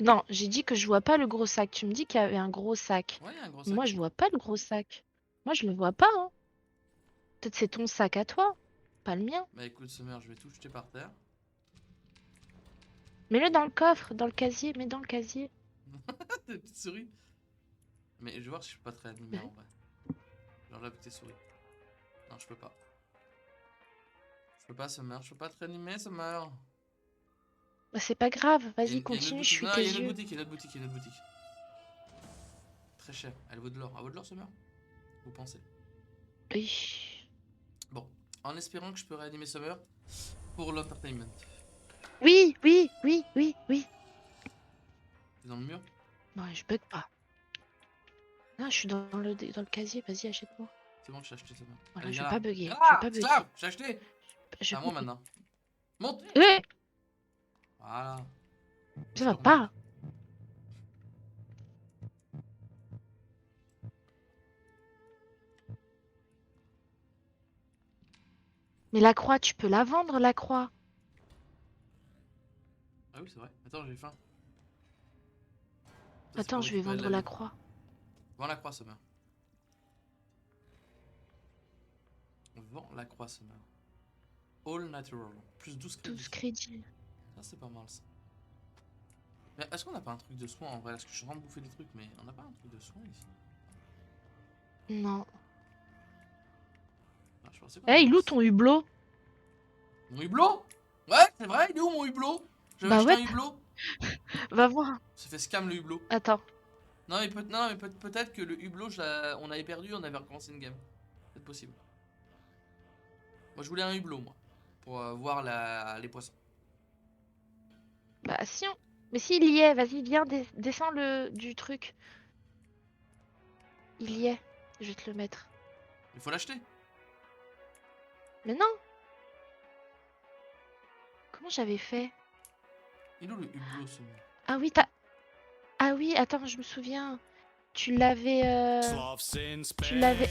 D: Non, j'ai dit que je vois pas le gros sac. Tu me dis qu'il y avait un gros sac.
C: Ouais, il y a un gros
D: Mais
C: sac.
D: moi, je vois pas le gros sac. Moi, je le vois pas, hein. Peut-être c'est ton sac à toi, pas le mien.
C: Bah écoute, Summer, je vais tout jeter par terre.
D: Mets-le dans le coffre, dans le casier, mets dans le casier.
C: Tes petites souris. Mais je vais voir si je peux pas te réanimer en vrai. Genre là avec tes souris. Non, je peux pas. Je peux pas, Summer. Je peux pas te réanimer, Summer.
D: Bah, c'est pas grave,
C: Il y a
D: vas-y,
C: une- il y a une autre
D: continue, je
C: boutique.
D: suis
C: Non,
D: tes
C: il y a une
D: yeux.
C: autre boutique, il y a une autre boutique, il y a une autre boutique. Très cher. Elle vaut de l'or. Elle vaut de l'or, Summer? Vous pensez?
D: Oui.
C: Bon. En espérant que je peux réanimer Summer pour l'entertainment.
D: Oui, oui, oui, oui, oui.
C: T'es dans le mur?
D: Non, je bug pas. Non, je suis dans le casier, vas-y, achète-moi.
C: C'est bon, j'ai acheté Summer.
D: Voilà,
C: Allez,
D: je
C: viens
D: vais
C: là.
D: pas bugger,
C: Viens
D: je vais
C: là,
D: pas bugger.
C: esclave, j'ai acheté.
D: Je
C: C'est à
D: vais
C: moi
D: pas
C: maintenant. Monte.
D: bugger.
C: Voilà.
D: Ça va pas. Mais la croix, tu peux la vendre, la croix.
C: Ah oui, c'est vrai. Attends, j'ai faim. Ça, c'est
D: Attends,
C: pour
D: je vais
C: récupérer de
D: vendre la
C: vie.
D: croix.
C: Vends la croix, Summer. Vends la croix, Summer. All natural. Plus 12 crédits.
D: 12 crédits.
C: Ça, c'est pas mal, ça. Mais est-ce qu'on n'a pas un truc de soin en vrai? Parce que je suis en train de bouffer des trucs, mais on n'a pas un truc de soin ici.
D: Non.
C: Ah, je pensais qu'on
D: Eh,
C: avait
D: il est où
C: ça.
D: ton hublot?
C: Mon hublot? Ouais, c'est vrai, il est où mon hublot? J'avais
D: Bah
C: acheté
D: ouais.
C: un hublot.
D: Va voir.
C: Ça fait scam le hublot.
D: Attends.
C: Non, mais peut-être que le hublot, on avait perdu, on avait recommencé une game. C'est possible. Moi, je voulais un hublot, moi. Pour voir les poissons.
D: Bah si on... Mais s'il y est, vas-y, viens, descends du truc. Il y est. Je vais te le mettre.
C: Il faut l'acheter.
D: Mais non. Comment j'avais fait?
C: Il est où le hublot, ce mec?
D: Ah oui, Ah oui, attends, je me souviens. Tu l'avais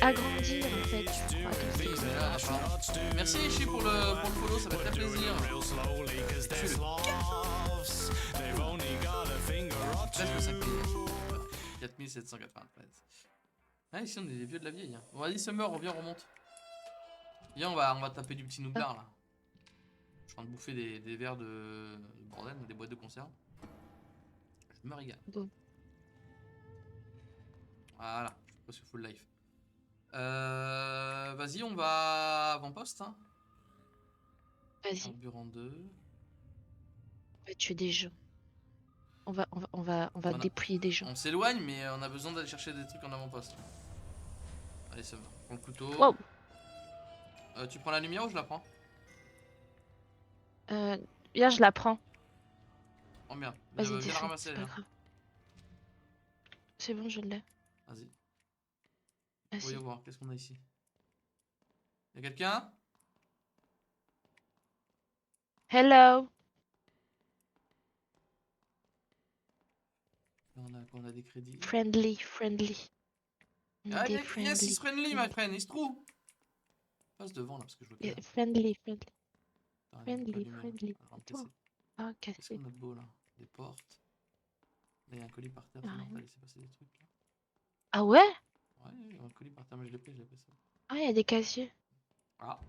D: agrandi en fait. Attends,
C: Oui, mais là, enfin, merci Ishi pour le follow, ça fait très plaisir. Presque 5 000. 4793. Ah, ici on est des vieux de la vieille. Hein. Bon, vas-y, Summer, on remonte. Viens, on va taper du petit nooblard là. Je suis en train de bouffer des verres de bordel, des boîtes de conserve. Je me régale.
D: Bon.
C: Voilà, je suis presque full life. Vas-y, on va avant-poste. Hein.
D: Vas-y,
C: Carburant 2.
D: on va tuer des gens. On va
C: On a-
D: dépouiller des gens.
C: On s'éloigne, mais on a besoin d'aller chercher des trucs en avant-poste. Allez, ça va. Prends le couteau.
D: Wow.
C: Tu prends la lumière ou je la prends?
D: Viens, je la prends.
C: Oh merde.
D: Vas-y,
C: Viens la
D: descends,
C: ramasser,
D: c'est
C: elle,
D: pas
C: là.
D: grave. C'est bon, je l'ai.
C: Vas-y.
D: Vas-y.
C: Voyons voir, qu'est-ce qu'on a ici? Y'a quelqu'un?
D: Hello.
C: Là, on a des crédits.
D: Friendly, friendly. On est
C: Ah,
D: des
C: yes,
D: friendly.
C: it's friendly, my friend, it's true. Passe devant là, parce que je veux
D: Yeah,
C: pas.
D: friendly, friendly.
C: Putain,
D: Friendly,
C: pas allumé, là.
D: friendly.
C: Alors, on va
D: Toi.
C: casser.
D: Ah,
C: Qu'est-ce
D: cassé.
C: qu'on a de beau là? Des portes. Là, il y a un colis par terre.
D: Ah,
C: C'est bon,
D: rien.
C: t'as laissé passer des trucs là.
D: Ah ouais?
C: Ouais, il y a un colis par terre, mais je l'ai pris ça.
D: Ah, il y a des casiers.
C: Ah.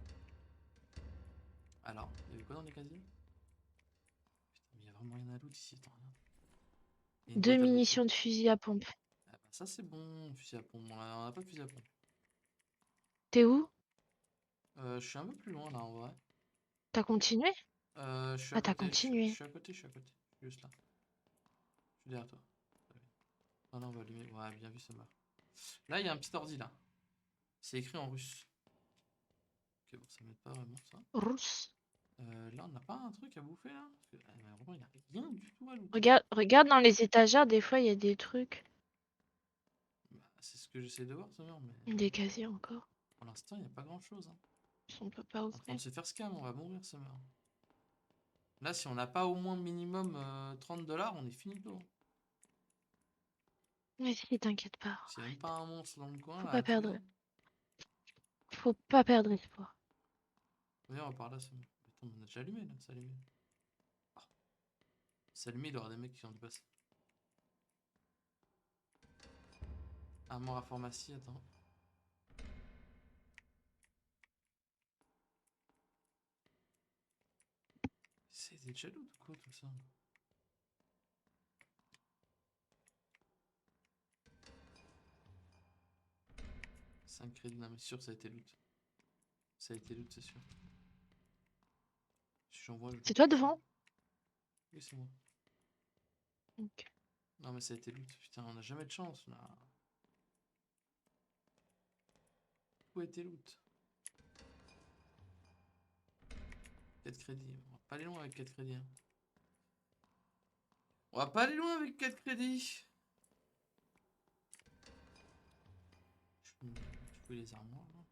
C: Alors, il y avait quoi dans les casiers? Putain, mais il y a vraiment rien à loot ici, attends, regarde. Il y a une
D: 2
C: boîte à bouffer.
D: munitions de fusil à pompe.
C: Ah bah, ça c'est bon, fusil à pompe. On a pas de fusil à pompe.
D: T'es où?
C: Je suis un peu plus loin là en vrai.
D: T'as continué?
C: Je suis à
D: Ah, t'as
C: côté.
D: continué.
C: Je suis à côté. Je suis juste là. Je suis derrière toi. Non, non, on va allumer. Ouais, bien vu, ça meurt. Là, il y a un petit ordi là. C'est écrit en russe. Ok, bon, ça m'aide pas vraiment ça.
D: Rousse.
C: Là, on n'a pas un truc à bouffer là? Parce que, vraiment, il n'y a rien du tout à looter.
D: Regarde dans les étagères, des fois il y a des trucs.
C: Bah, c'est ce que j'essaie de voir, ça meurt, mais
D: Des casiers encore.
C: pour l'instant, il n'y a pas grand chose. Hein.
D: On peut pas
C: On est en train
D: ouvrir.
C: de se faire scam, on va mourir, ça meurt. Là, si on n'a pas au moins minimum 30 $, on est finito.
D: Vas-y, t'inquiète pas.
C: S'il n'y a même pas un monstre dans le coin,
D: Faut
C: là,
D: pas
C: à
D: perdre.
C: tuer.
D: Faut pas perdre espoir.
C: Viens, on va par là, ça meurt. Attends, on a déjà allumé, là, c'est allumé. Ah. C'est allumé, il doit y avoir des mecs qui ont dû passer. Ah, mort à pharmacie, attends. C'est des jaloux ou quoi, tout ça? C'est un crédit, non mais sûr ça a été loot. Ça a été loot, c'est sûr. Si j'envoie le...
D: C'est toi devant?
C: Oui, c'est moi.
D: Ok.
C: Non mais ça a été loot, putain, on a jamais de chance là. Où a été loot? 4 crédits, on va pas aller loin avec 4 crédits. Hein. On va pas aller loin avec 4 crédits. Je peux les armoires là.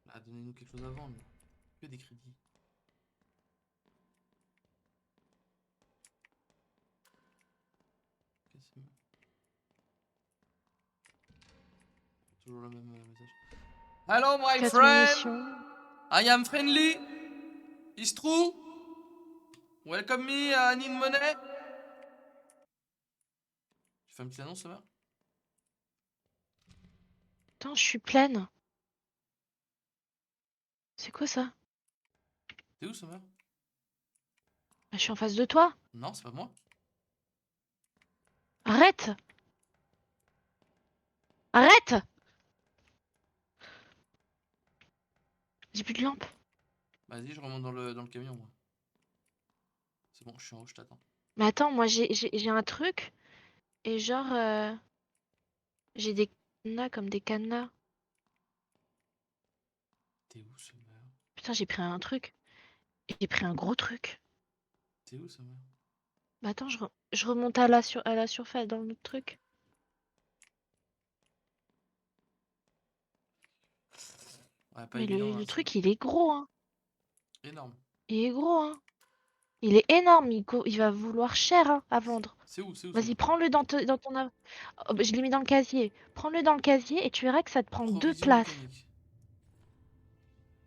C: Là, donnez-nous quelque chose à vendre. Que des crédits. Ok, c'est bon. Toujours le même message. Hello my
D: 4
C: friend!
D: munitions.
C: I am friendly. It's true. Welcome me, I need money. Tu fais une petite annonce, ça va?
D: Attends, je suis pleine. C'est quoi ça?
C: T'es où, Summer?
D: Je suis en face de toi.
C: Non, c'est pas moi.
D: Arrête! Arrête! J'ai plus de lampe.
C: Vas-y, je remonte dans le camion, moi. C'est bon, je suis en haut, je t'attends.
D: Mais attends, moi j'ai un truc. Et genre, j'ai des cadenas comme des cadenas.
C: T'es où, Summer?
D: Putain, j'ai pris un truc. J'ai pris un gros truc.
C: T'es où, Summer?
D: Bah attends, je remonte à la surface dans le truc.
C: Ouais, pas
D: Mais
C: évident,
D: le
C: hein,
D: truc, il est gros, hein.
C: énorme.
D: Il est gros, hein. Il est énorme. Il va vouloir cher hein, à vendre.
C: C'est où,
D: Vas-y,
C: Summer?
D: prends-le dans ton... Oh, bah, je l'ai mis dans le casier. Prends-le dans le casier et tu verras que ça te prend 2
C: Provision
D: places.
C: mécanique.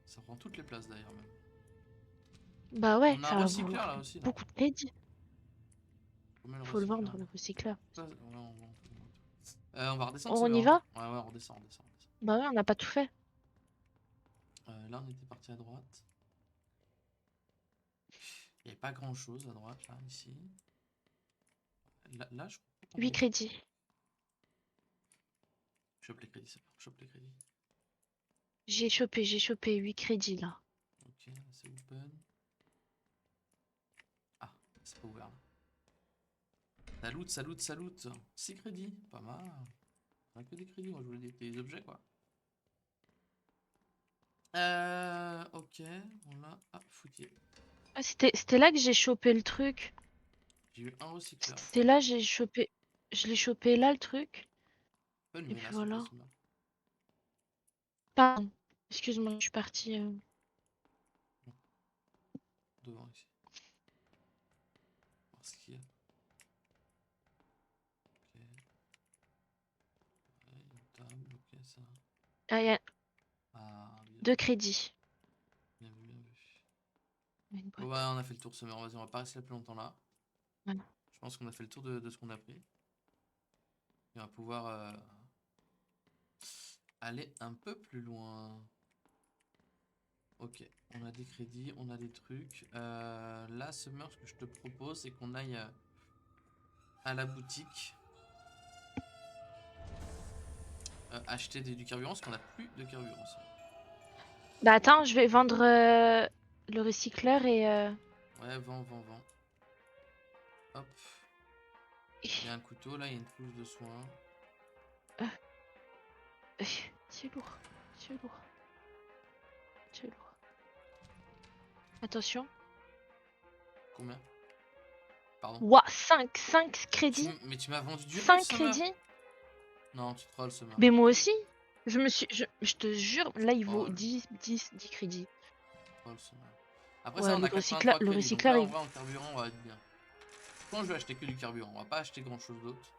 C: Ça prend toutes les places, d'ailleurs, même.
D: Bah ouais,
C: On a
D: ça
C: un
D: va
C: recycleur,
D: vouloir
C: là, aussi. Là.
D: beaucoup de crédit.
C: Combien le
D: Faut le
C: recycleur,
D: vendre,
C: là?
D: le recycleur.
C: Ouais, on vend tout. On va redescendre.
D: On y
C: Summer,
D: va?
C: hein. Ouais, ouais, on redescend, on redescend, on redescend.
D: Bah ouais, on n'a pas tout fait.
C: Là, on était parti à droite. Il n'y avait pas grand chose à droite, là, ici. Là, je crois pas qu'on
D: 8
C: est-
D: crédits.
C: Chope les crédits, ça part. Chope les crédits.
D: J'ai chopé 8 crédits là.
C: Ok, là, c'est open. Ah, c'est pas ouvert là. Ça loot. 6 crédits, pas mal. Pas que des crédits, moi je voulais des objets quoi. Ok, on l'a. Ah, foutu.
D: Ah, c'était là que j'ai chopé le truc.
C: J'ai eu un recycleur.
D: C'était là, j'ai chopé. Je l'ai chopé là le truc.
C: Pas le
D: Et
C: là,
D: puis
C: s'il te plaît,
D: voilà.
C: Summer.
D: Pardon. Excuse-moi, je suis partie.
C: Devant ici. Voir ce qu'il y a. Ok. Ouais, une table, ok, ça.
D: Ah, il y a
C: Ah, bien,
D: 2 crédits.
C: bien vu, bien vu.
D: Une
C: Bon,
D: boîte.
C: ouais, on a fait le tour, Summer. Vas-y, on va pas rester là plus longtemps là.
D: Voilà.
C: Je pense qu'on a fait le tour de ce qu'on a pris. Et on va pouvoir aller un peu plus loin. Ok, on a des crédits, on a des trucs. Là, Summer, ce que je te propose, c'est qu'on aille à la boutique acheter du carburant, parce qu'on a plus de carburant. Ça.
D: Bah attends, je vais vendre le recycleur et.
C: Ouais, vends. Hop, il y a un couteau, là, il y a une trousse de soins.
D: C'est lourd. C'est lourd. C'est lourd. Attention.
C: Combien? Pardon.
D: Ouah, 5 crédits.
C: Mais tu m'as vendu du
D: 5
C: rêve, Summer.
D: crédits.
C: Non, tu trolls, Summer.
D: Mais moi aussi. Je te jure, là il vaut
C: Oh,
D: 10 crédits.
C: Troll, Summer. Après
D: Ouais,
C: ça, on
D: le
C: a 83
D: le
C: crédits. Donc
D: recycleur,
C: là, en
D: il...
C: vrai, en carburant, on va être bien. Je pense que je vais acheter que du carburant. On va pas acheter grand chose d'autre.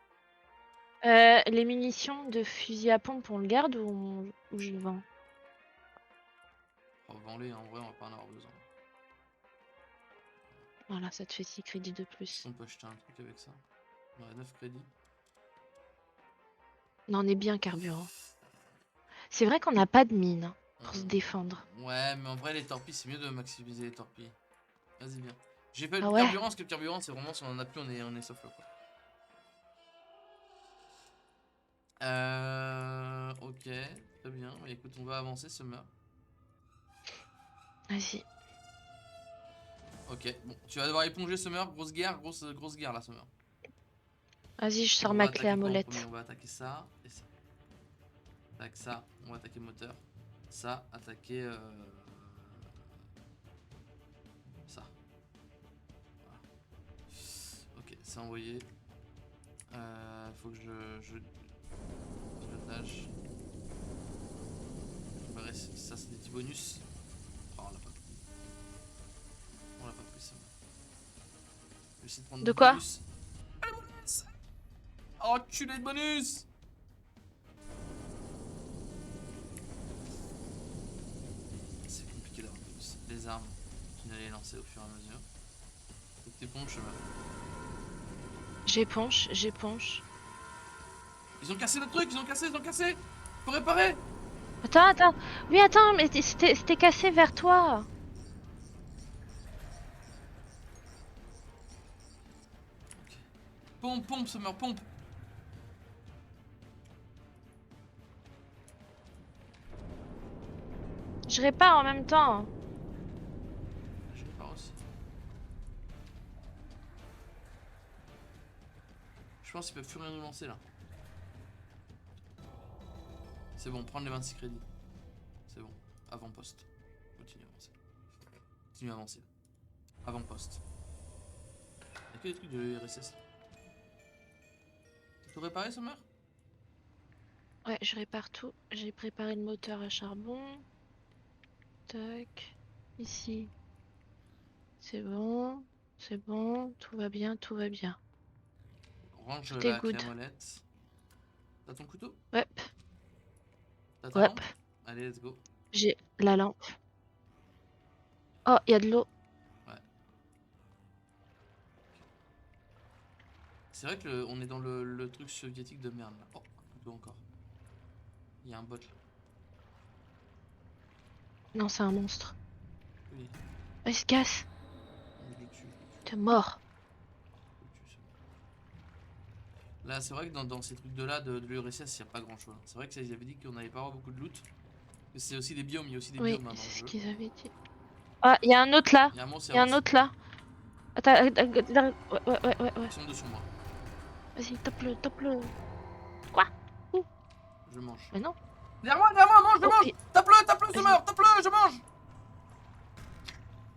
D: Les munitions de fusil à pompe, on le garde ou je le vends?
C: Vends-les, en vrai, on va pas en avoir besoin.
D: Voilà, ça te fait 6 crédits de
C: Est-ce
D: plus.
C: qu'on peut acheter un truc avec ça? On a 9 crédits.
D: Non, on est bien carburant. C'est vrai qu'on n'a pas de mine hein, pour se défendre.
C: Ouais, mais en vrai, les torpilles, c'est mieux de maximiser les torpilles. Vas-y, viens. J'ai pas eu
D: Ah
C: le
D: ouais?
C: carburant, parce que le carburant, c'est vraiment si on en a plus, on est sauf là, quoi. Ok, très bien. Bah, écoute, on va avancer, Summer.
D: Vas-y.
C: Ok, bon, tu vas devoir éponger Summer. Grosse guerre là, Summer.
D: Vas-y, je sors
C: On
D: ma
C: va
D: clé à
C: attaquer quoi en
D: molette.
C: premier? On va attaquer ça et ça. Avec ça, on va attaquer le moteur. Ça, attaquer ça. Voilà. Ok, c'est envoyé. Faut que je l'attache. Ça, c'est des petits bonus. Oh, on l'a pas pris. On l'a pas pris, ça. Je vais essayer de prendre
D: De
C: des
D: quoi?
C: bonus. Ah, le bonus! Oh, culé de bonus! C'est compliqué d'avoir des bonus. Les armes, tu n'allais les lancer au fur et à mesure. Faut que t'éponges, chemin.
D: J'éponge.
C: Ils ont cassé le truc, ils ont cassé! Faut réparer!
D: Attends. Oui, attends, mais c'était cassé vers toi.
C: Pompe, Summer, pompe!
D: Je répare en même temps.
C: Je répare aussi. Je pense qu'ils peuvent plus rien nous lancer là. C'est bon, prendre les 26 crédits. C'est bon. Avant-poste. Continue à avancer. Avant-poste. Y'a que des trucs de RSS. T'as tout réparé, Summer?
D: Ouais, je répare tout. J'ai préparé le moteur à charbon. Tac. Ici. C'est bon. Tout va bien.
C: Range
D: Tout est
C: la clé
D: good.
C: à molette. T'as ton couteau?
D: Ouais.
C: T'as ta
D: Ouais.
C: lampe? Allez, let's go.
D: J'ai la lampe. Oh, il y a de l'eau.
C: Ouais. C'est vrai que on est dans le truc soviétique de merde là. Oh. couteau encore. Il y a un bot là.
D: Non, c'est un monstre.
C: Oui,
D: Il se casse.
C: je le tue.
D: T'es mort.
C: Là, c'est vrai que dans ces trucs de là, de l'URSS, il n'y a pas grand chose. C'est vrai que ça, ils avaient dit qu'on n'allait pas avoir beaucoup de loot. Mais c'est aussi des biomes, il y a aussi des
D: Oui,
C: biomes hein, dans
D: c'est
C: le
D: ce
C: jeu.
D: qu'ils avaient dit. Ah, il y a un autre là.
C: Il y a un monstre,
D: Il y a un autre là. Attends, là. Ouais.
C: Ils sont dessous moi.
D: Vas-y, tape-le. Quoi? Où?
C: Je mange.
D: Mais non.
C: Derrière moi, mange, je
D: Oh,
C: mange.
D: et-
C: Tape-le,
D: Vas-y.
C: Summer, tape-le, je mange.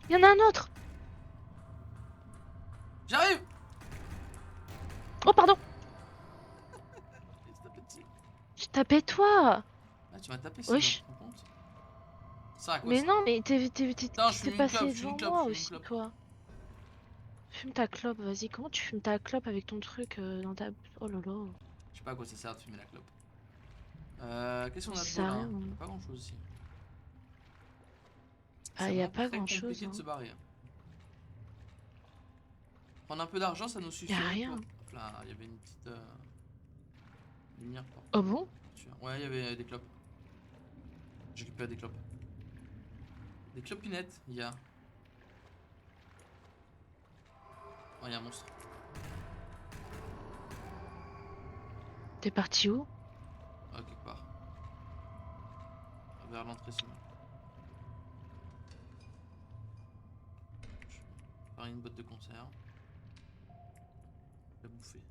D: Il y en a un autre.
C: J'arrive.
D: Oh, pardon.
C: Il se tape dessus.
D: Je tapais toi.
C: Ah, tu m'as tapé, Summer,
D: Wesh.
C: tu te rends compte? Ça à quoi
D: Mais
C: ça?
D: non, mais
C: Putain, je
D: t'es
C: fume une
D: passé
C: clope, je fume
D: devant
C: une clope,
D: moi
C: je fume une
D: aussi,
C: clope.
D: toi. Fume ta clope, vas-y. Comment tu fumes ta clope avec ton truc dans ta... Oh là là.
C: Je sais pas à quoi ça sert de fumer la clope. Qu'est-ce qu'on a de
D: Ça
C: beau là?
D: sert à rien,
C: Y a
D: hein.
C: pas grand chose ici.
D: Ah,
C: C'est
D: y a
C: vraiment
D: pas
C: très
D: grand-chose,
C: compliqué de
D: hein.
C: se barrer. Prendre un peu d'argent, ça nous suffit.
D: rien.
C: Là, il y avait une petite lumière pour.
D: Oh bon?
C: Ouais, il y avait des clopes. J'ai récupéré des clopes. Des clopinettes, il y a. Oh, il y a un monstre.
D: T'es parti où?
C: Ah, quelque part. Vers l'entrée sinon. Je vais faire une botte de conserve. Je vais bouffer.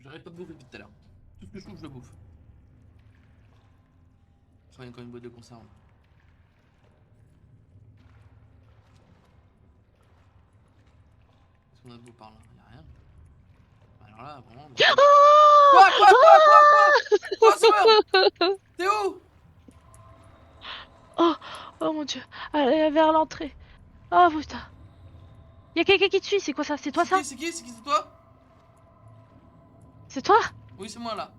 C: J'arrête pas de bouffer depuis tout à l'heure. Tout ce que je trouve, je le bouffe. Je prends encore une boîte de conserve. Qu'est-ce qu'on a de beau par là? Y'a rien. Alors là, vraiment. Quoi, Summer? T'es où?
D: Oh mon dieu. Allez, vers l'entrée. Oh putain. Y'a quelqu'un qui te suit, c'est quoi ça? C'est toi ça?
C: C'est qui? C'est toi?
D: C'est toi?
C: Oui, c'est moi là.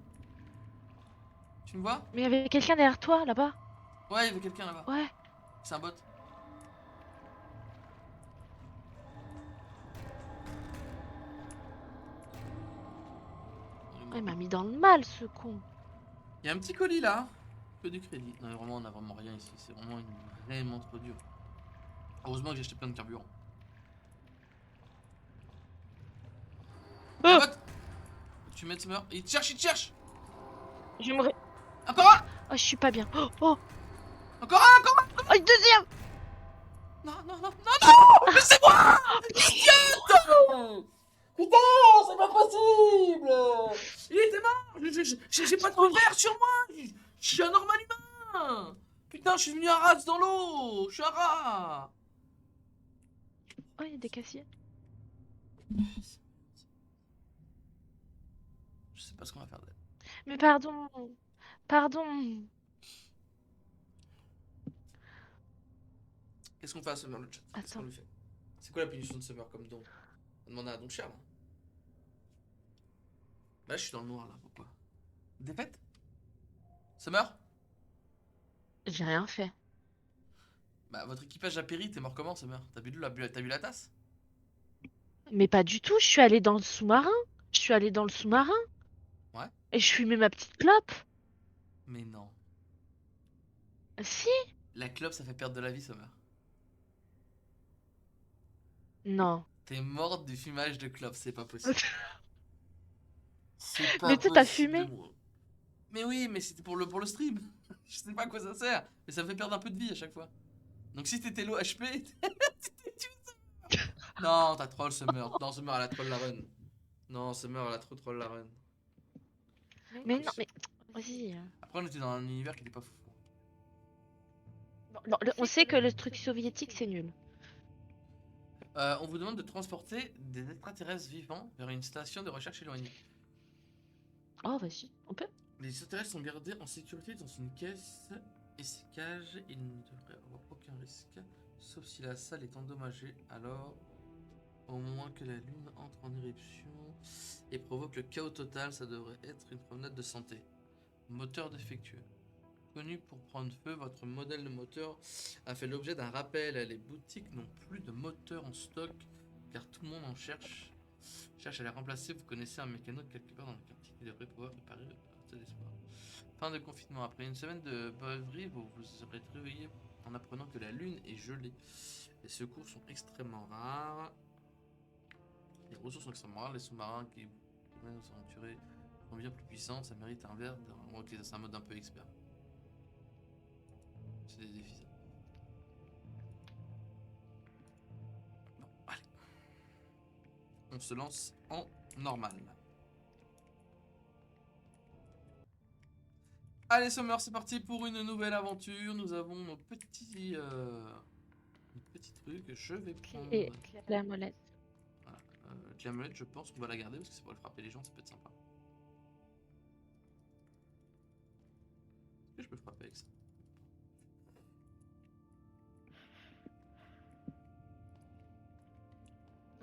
C: Tu me vois?
D: Mais y'avait quelqu'un derrière toi, là-bas?
C: Ouais, il y avait quelqu'un là-bas.
D: Ouais.
C: C'est un bot.
D: Oh, il m'a mis dans le mal, ce con.
C: Il y a un petit colis là. Que du crédit. Non, mais vraiment, on a vraiment rien ici. C'est vraiment trop dur. Heureusement que j'ai acheté plein de carburant.
D: Oh.
C: Y'a un bot. Tu mets Summer. Il te cherche, il te cherche.
D: Je me...
C: Encore un.
D: Oh, je suis pas bien. Oh.
C: Encore un.
D: Oh, une deuxième.
C: Non. Mais c'est moi. Idiote. Putain, c'est pas possible. Il était mort. J'ai pas de feu vert sur moi. Je suis un normal humain. Putain, je suis venu un rat dans l'eau. Je suis un rat.
D: Oh, il y a des casiers.
C: Je sais pas ce qu'on va faire d'elle.
D: Mais pardon. Pardon.
C: Qu'est-ce qu'on fait à Summer le chat? Qu'est-ce qu'on
D: Attends.
C: lui fait? C'est quoi la punition de Summer comme don? On demande à un don cher là. Là je suis dans le noir là, pourquoi? Défaite? Summer?
D: J'ai rien fait.
C: Bah votre équipage a péri, t'es mort comment Summer? T'as bu la tasse?
D: Mais pas du tout, je suis allée dans le sous-marin. Je suis allée dans le sous-marin.
C: Ouais.
D: Et je fumais ma petite clope.
C: Mais non.
D: Si.
C: La clope ça fait perdre de la vie Summer.
D: Non.
C: T'es morte du fumage de clope, c'est pas possible. C'est pas
D: Mais toi, t'as
C: possible,
D: fumé?
C: moi. Mais oui, mais c'était pour le stream. Je sais pas à quoi ça sert, mais ça me fait perdre un peu de vie à chaque fois. Donc si t'étais low HP, t'étais tué Summer. Non, t'as troll Summer. Non, Summer elle a troll la run. Non, Summer elle a trop troll la run.
D: Mais non, mais... Vas-y.
C: Après on était dans un univers qui était pas fou.
D: Non, on sait que le truc soviétique, c'est nul.
C: On vous demande de transporter des extraterrestres vivants vers une station de recherche éloignée.
D: Oh, vas-y. On peut?
C: Les extraterrestres sont gardés en sécurité dans une caisse et ces cages, il ne devrait avoir aucun risque, sauf si la salle est endommagée, alors au moins que la lune entre en éruption et provoque le chaos total, ça devrait être une promenade de santé. Moteur défectueux. Connu pour prendre feu, votre modèle de moteur a fait l'objet d'un rappel. Les boutiques n'ont plus de moteur en stock car tout le monde en cherche. Cherche à les remplacer, vous connaissez un mécano quelque part dans le quartier qui devrait pouvoir réparer le porte d'espoir. Fin de confinement. Après une semaine de beuverie, vous vous serez réveillé en apprenant que la lune est gelée. Les secours sont extrêmement rares. Les ressources sont extrêmement rares. Les sous-marins qui nous sont tués sont bien plus puissants. Ça mérite un verre. Ok, c'est un mode un peu expert. C'est des défis, ça. Bon, allez. On se lance en normal. Allez Summer, c'est parti pour une nouvelle aventure. Nous avons nos petits trucs. Je vais prendre
D: Et la molette.
C: voilà, la molette. Je pense qu'on va la garder parce que c'est pour le frapper les gens, ça peut être sympa. Est-ce que je peux frapper avec ça?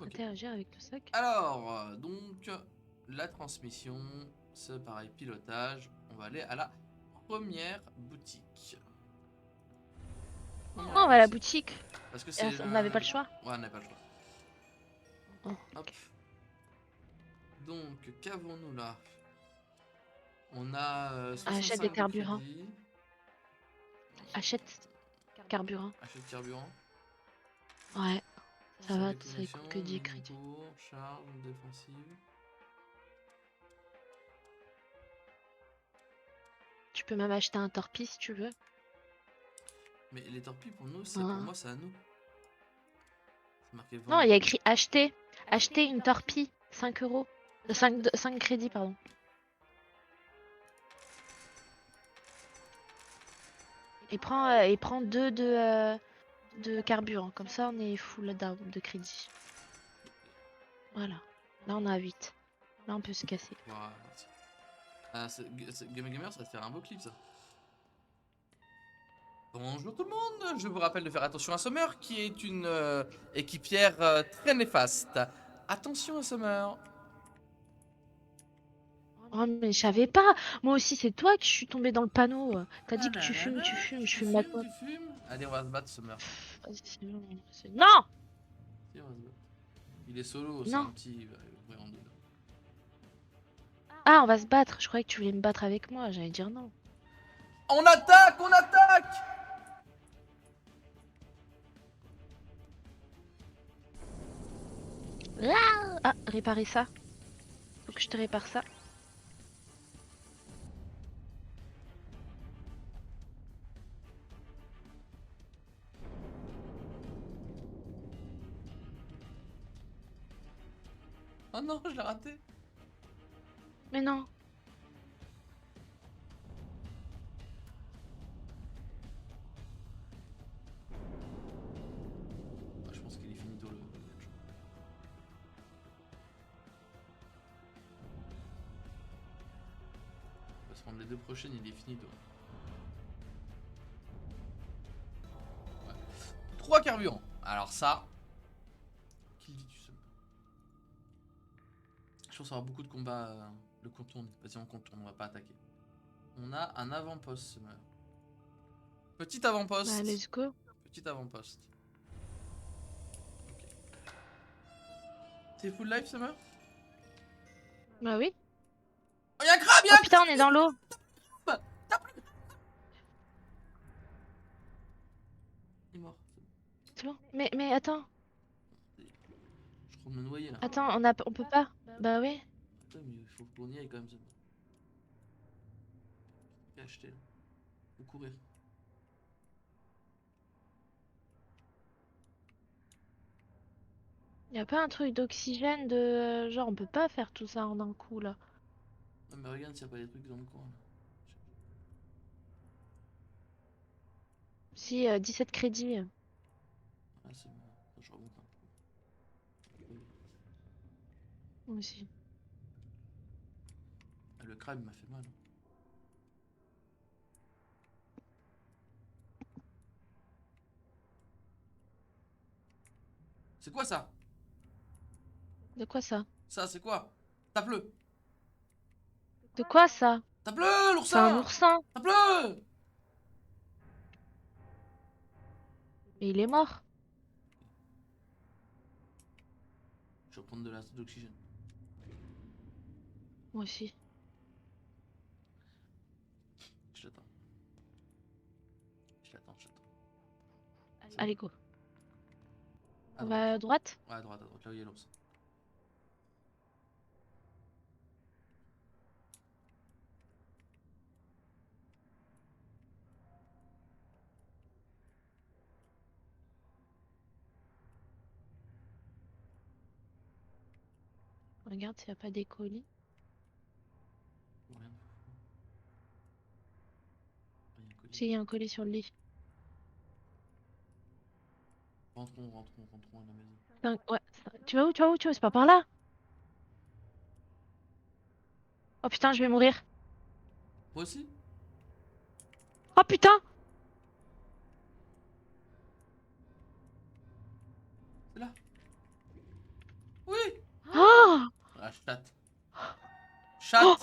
C: Ok.
D: Interagir avec le sac.
C: Alors, donc, la transmission, c'est pareil, pilotage. On va aller à la première boutique.
D: Oh, on va à la boutique.
C: Parce que c'est
D: On n'avait pas le choix.
C: Ouais, on n'avait pas le choix.
D: Oh,
C: Hop. Donc, qu'avons-nous là? On a 65
D: Achète des
C: de
D: carburants.
C: crédit.
D: Achète carburant.
C: Achète carburant.
D: Ouais, ça va, ça
C: Déconnexion,
D: coûte que 10
C: mise en
D: crédits.
C: cours, charge défensive.
D: Tu peux même acheter un torpille si tu veux.
C: Mais les torpilles pour nous, c'est
D: Ah.
C: pour moi, c'est à nous. C'est marqué
D: Non,
C: vendre.
D: il y a écrit acheter. Acheter une torpille. 5 euros. 5 crédits, pardon. Et prends 2 de carburant. Comme ça, on est full de crédit. Voilà. Là, on a 8. Là, on peut se casser.
C: Voilà. Ah, Game Gamer, ça va te faire un beau clip ça. Bonjour tout le monde, je vous rappelle de faire attention à Summer qui est une équipière très néfaste. Attention à Summer.
D: Oh, mais je savais pas. Moi aussi, c'est toi que je suis tombée dans le panneau. T'as dit que tu fumes, je fume ma
C: Tu fumes. Allez, on va se battre Summer.
D: Non!
C: Si, on va se battre. Il est solo, c'est
D: Non.
C: un petit. Il va ouvrir en deux.
D: Ah, on va se battre. Je croyais que tu voulais me battre avec moi. J'allais dire non.
C: On attaque, on attaque.
D: Ah, réparer ça. Faut que je te répare ça.
C: Oh non, je l'ai raté.
D: Mais non.
C: Ah, je pense qu'il est finito le match. On va se prendre les deux prochaines, il est finito. Ouais. 3 carburants. Alors ça. Qui le dit tu sais? Je pense avoir beaucoup de combats. Le contourne. Vas-y, on contourne, on va pas attaquer. On a un avant-poste, Summer. Petit avant-poste.
D: Bah, let's go.
C: Petit avant-poste. Ok. T'es full life, Summer?
D: Bah oui.
C: Oh, y'a un crabe,
D: Oh putain, on est dans l'eau.
C: Il est mort.
D: C'est bon. Mais attends.
C: Je crois de me noyer là.
D: Attends, on peut pas. Bah oui.
C: Attends, mais il faut qu'on y aille quand même. Faut acheter là. Faut courir.
D: Y a pas un truc d'oxygène de genre on peut pas faire tout ça en un coup là.
C: Non, mais regarde s'il n'y a pas des trucs dans le coin. Là.
D: Si 17 crédits.
C: Ah, c'est bon. Je remonte un peu.
D: Moi aussi.
C: Ah, le crabe m'a fait mal. C'est quoi ça?
D: De quoi ça?
C: Ça, c'est quoi? Tape-le!
D: De quoi ça?
C: Tape-le,
D: C'est un
C: l'oursin!
D: oursin.
C: Tape-le!
D: Mais il est mort.
C: Je vais prendre de l'oxygène.
D: Moi aussi.
C: Je l'attends. Je l'attends, je l'attends.
D: Allez, go.
C: À
D: On
C: droite.
D: va à droite?
C: Ouais, à droite, là où il y a l'ours.
D: Regarde s'il n'y a pas des colis.
C: Rien. Rien connu.
D: Si, il y a un colis sur le lit.
C: Rentrons à la maison.
D: Ouais. Tu vas où? Tu vas où? Tu vas où? C'est pas par là? Oh putain, je vais mourir.
C: Moi aussi?
D: Oh putain!
C: C'est là. Oui!
D: Oh!
C: Ah, chatte. Chatte!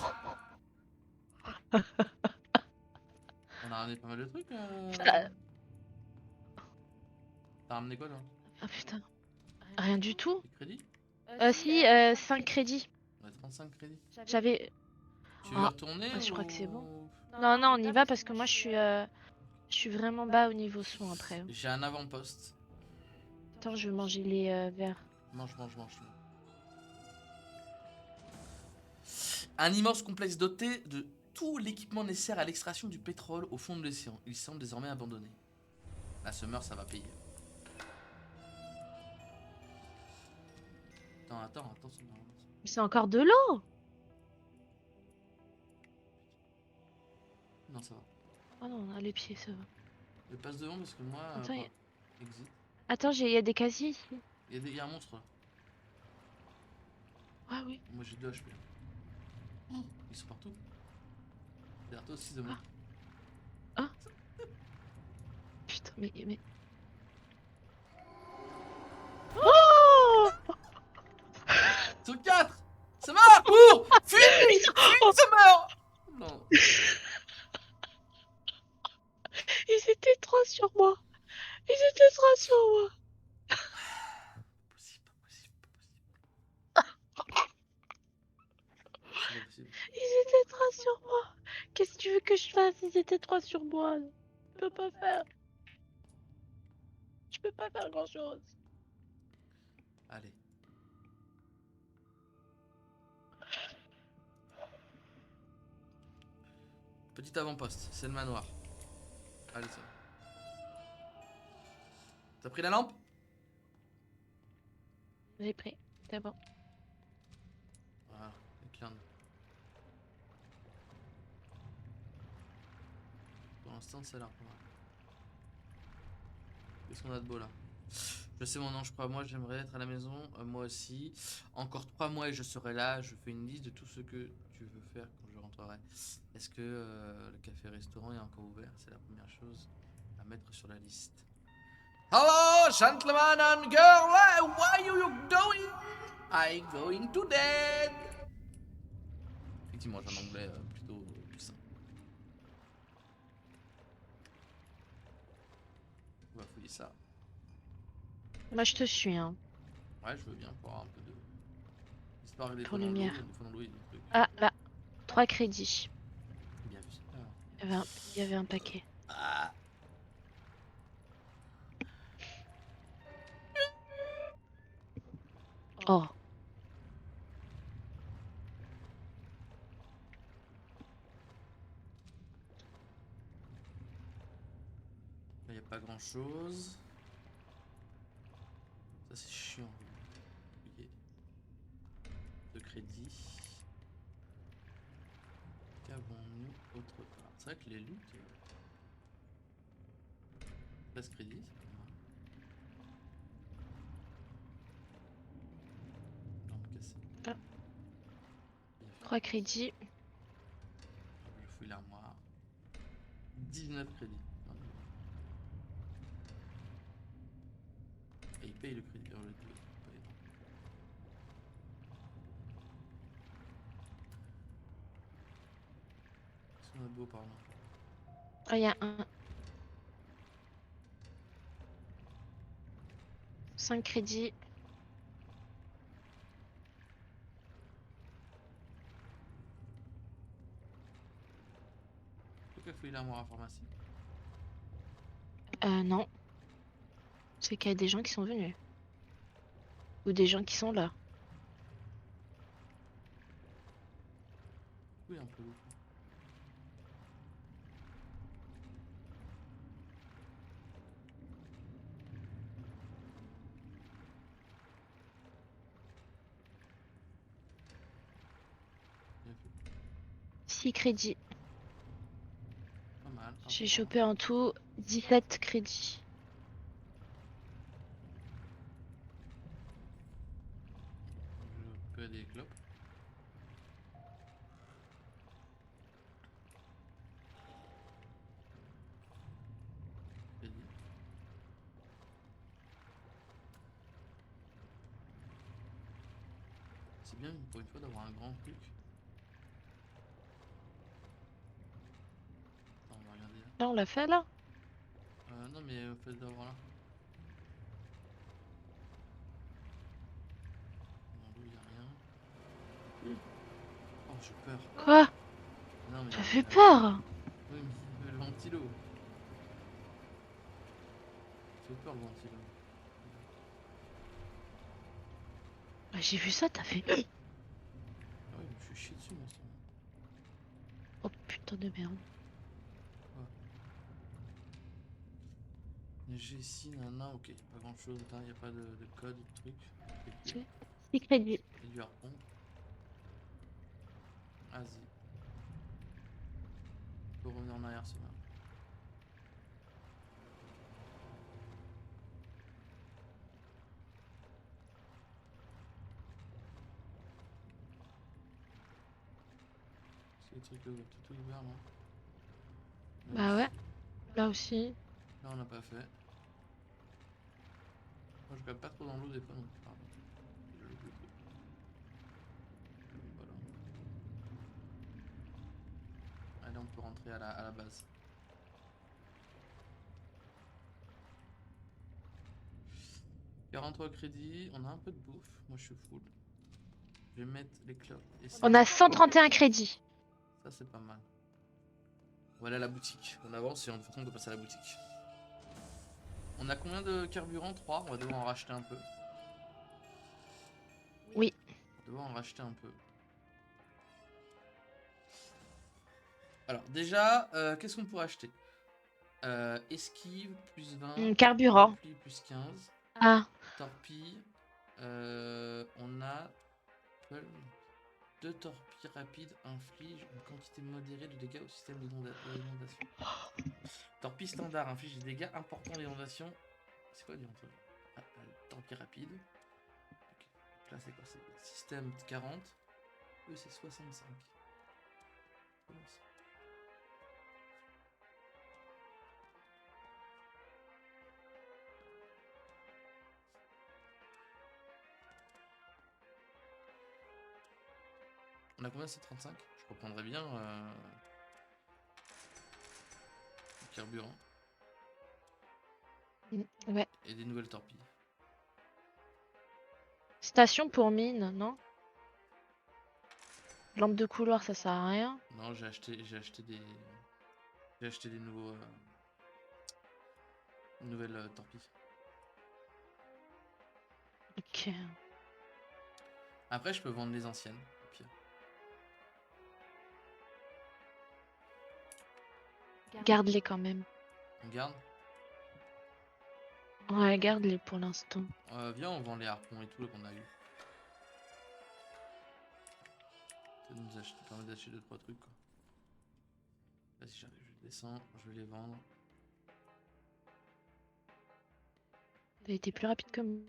C: On a ramené pas mal de trucs.
D: Putain.
C: T'as ramené quoi, là?
D: Ah putain. Rien du tout.
C: Des crédits?
D: Si, 5 crédits.
C: On a 35 crédits.
D: J'avais...
C: Tu veux
D: Ah,
C: retourner
D: je crois
C: ou-
D: que c'est bon. Non, non, on y va parce que moi je suis vraiment bas au niveau son après.
C: J'ai un avant-poste.
D: Attends, je vais manger les verres.
C: Mange. Un immense complexe doté de tout l'équipement nécessaire à l'extraction du pétrole au fond de l'océan. Il semble désormais abandonné. La Summer, ça va payer. Attends, Summer.
D: Mais c'est encore de l'eau!
C: Non, ça va.
D: Oh non, on a les pieds, ça va.
C: Je passe devant parce que moi.
D: Attends,
C: Exit.
D: Attends, il y a des casiers ici.
C: Il y a un monstre là.
D: Ah oui.
C: Moi j'ai 2 HP. Ils sont partout. Derrière toi aussi, de moi.
D: Putain, mais... Oh!
C: Sur 4! Summer, cours! Fuis! Summer! Non.
D: Ils étaient 3 sur moi! Ils étaient 3 sur moi!
C: Pas possible.
D: Ils étaient 3 sur moi! Qu'est-ce que tu veux que je fasse? Ils étaient 3 sur moi! Je peux pas faire! Je peux pas faire grand chose!
C: Allez. Petit avant-poste, c'est le manoir. Allez, ça. T'as pris la lampe?
D: J'ai pris, c'est bon.
C: Voilà, éclairne. Pour l'instant, ça a l'air pas mal. Qu'est-ce qu'on a de beau là? Je sais mon ange, crois moi, j'aimerais être à la maison, moi aussi. Encore 3 mois et je serai là. Je fais une liste de tout ce que tu veux faire quand je rentrerai. Est-ce que le café-restaurant est encore ouvert? C'est la première chose à mettre sur la liste. Hello, gentlemen and girl, why are you doing? I'm going to bed. Effectivement, j'ai un anglais plutôt puissant. On va fouiller ça.
D: Moi, je te suis, hein.
C: Ouais, je veux bien pour avoir un peu de. Histoire des
D: Pour
C: fois dans l'eau,
D: lumière.
C: des fois dans l'eau, il y a des trucs.
D: Ah, là. 3 crédits.
C: Bien vu ça.
D: Il y avait un paquet.
C: Ah.
D: Oh.
C: Là, il n'y a pas grand chose. Ça, c'est chiant. Ok. De crédit. Qu'avons-nous autre part? C'est vrai que les loots. Place crédit, c'est pas mal. Lampe cassée.
D: Ah.
C: Bien fait.
D: 3 crédits.
C: Je fouille l'armoire. 19 crédits. Et il paye le crédit. Le paye. Qu'est-ce qu'on a de beau par là?
D: Ah, il y a un. 5 crédits.
C: voir à la pharmacie?
D: Non. C'est qu'il y a des gens qui sont venus. Ou des gens qui sont là.
C: Oui, un peu. Bien fait.
D: 6 crédits.
C: Pas mal.
D: J'ai chopé en tout 17 crédits.
C: Je peux des clopes. Crédit. C'est bien pour une fois d'avoir un grand truc. Attends, on va regarder là.
D: Là, on l'a fait là?
C: Non mais au fait d'avoir là. Dans l'eau il a rien. Oh j'ai peur.
D: Quoi?
C: Non mais.
D: Ça fait peur!
C: Oui mais le ventilo. Ça fait peur le ventilo.
D: Bah, j'ai vu ça, t'as fait.
C: Ah ouais je me suis chié dessus moi ça.
D: Oh putain de merde.
C: Jessie, nana, ok, pas grand chose, il n'y a pas de code, de truc. Ok.
D: 6 crédits.
C: Et du harpon. Vas-y. Faut revenir en arrière, c'est bien. C'est les trucs tout ouvert là.
D: Bah ouais. Là aussi.
C: Là on n'a pas fait. Moi je regarde pas trop dans l'eau des fois donc pardon. Je loupe le truc. Voilà. Allez on peut rentrer à la base. « 43 crédits, on a un peu de bouffe, moi je suis full. Je vais mettre les clopes et ça.
D: On a 131 crédits.
C: Ça c'est pas mal. On va aller à la boutique. On avance et de toute façon on doit passer à la boutique. On a combien de carburant? 3. On va devoir en racheter un peu.
D: Oui.
C: On va devoir en racheter un peu. Alors déjà, qu'est-ce qu'on pourrait acheter? Esquive plus 20.
D: Carburant.
C: Repli plus 15.
D: Ah.
C: Torpille. On a 2 torpilles rapides infligent une quantité modérée de dégâts au système d'inondation. Torpille standard inflige des dégâts importants d'inondation. C'est quoi dire entre torpille rapide. Okay. Là c'est quoi? C'est système 40. Eux c'est 65. Comment ça? On a combien? C'est 35. Je reprendrais bien le carburant.
D: Ouais.
C: Et des nouvelles torpilles.
D: Station pour mine, non? Lampe de couloir, ça sert à rien.
C: Non, j'ai acheté des nouveaux nouvelles torpilles.
D: Ok.
C: Après, je peux vendre les anciennes, au pire.
D: Garde-les quand même.
C: On garde.
D: Ouais, garde-les pour l'instant.
C: Viens, on vend les harpons et tout qu'on a eu. Ça nous permet d'acheter 2-3 trucs quoi. Vas-y, j'arrive, je descends, je vais les vendre.
D: T'as été plus rapide que moi.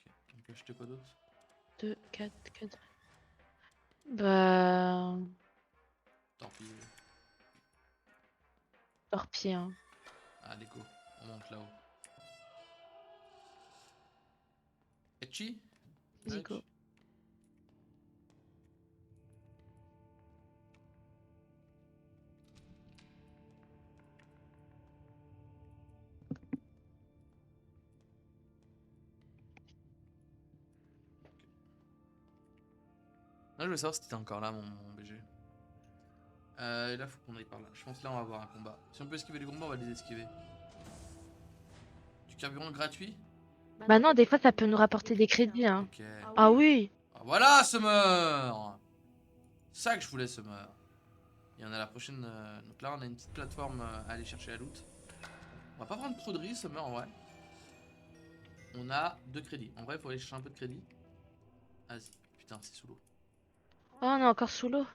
C: Ok, on peut acheter quoi d'autre?
D: 2, 4, 4. Bah.
C: Torpille.
D: Torpille, hein.
C: Ah, déco, on monte là-haut. Etchi?
D: Zico.
C: Là, je veux savoir si t'étais encore là, mon BG. Et là, faut qu'on aille par là. Je pense que là, on va avoir un combat. Si on peut esquiver les combats, on va les esquiver. Du carburant gratuit?
D: Bah non, des fois ça peut nous rapporter des crédits, hein.
C: Ok.
D: Ah oui.
C: Ah, voilà, Summer! Ça que je voulais, Summer. Et on a la prochaine. Donc là, on a une petite plateforme à aller chercher la loot. On va pas prendre trop de risques, Summer, en vrai. On a 2 crédits. En vrai, il faut aller chercher un peu de crédit. Vas-y. Putain, c'est sous l'eau.
D: Oh, on est encore sous l'eau.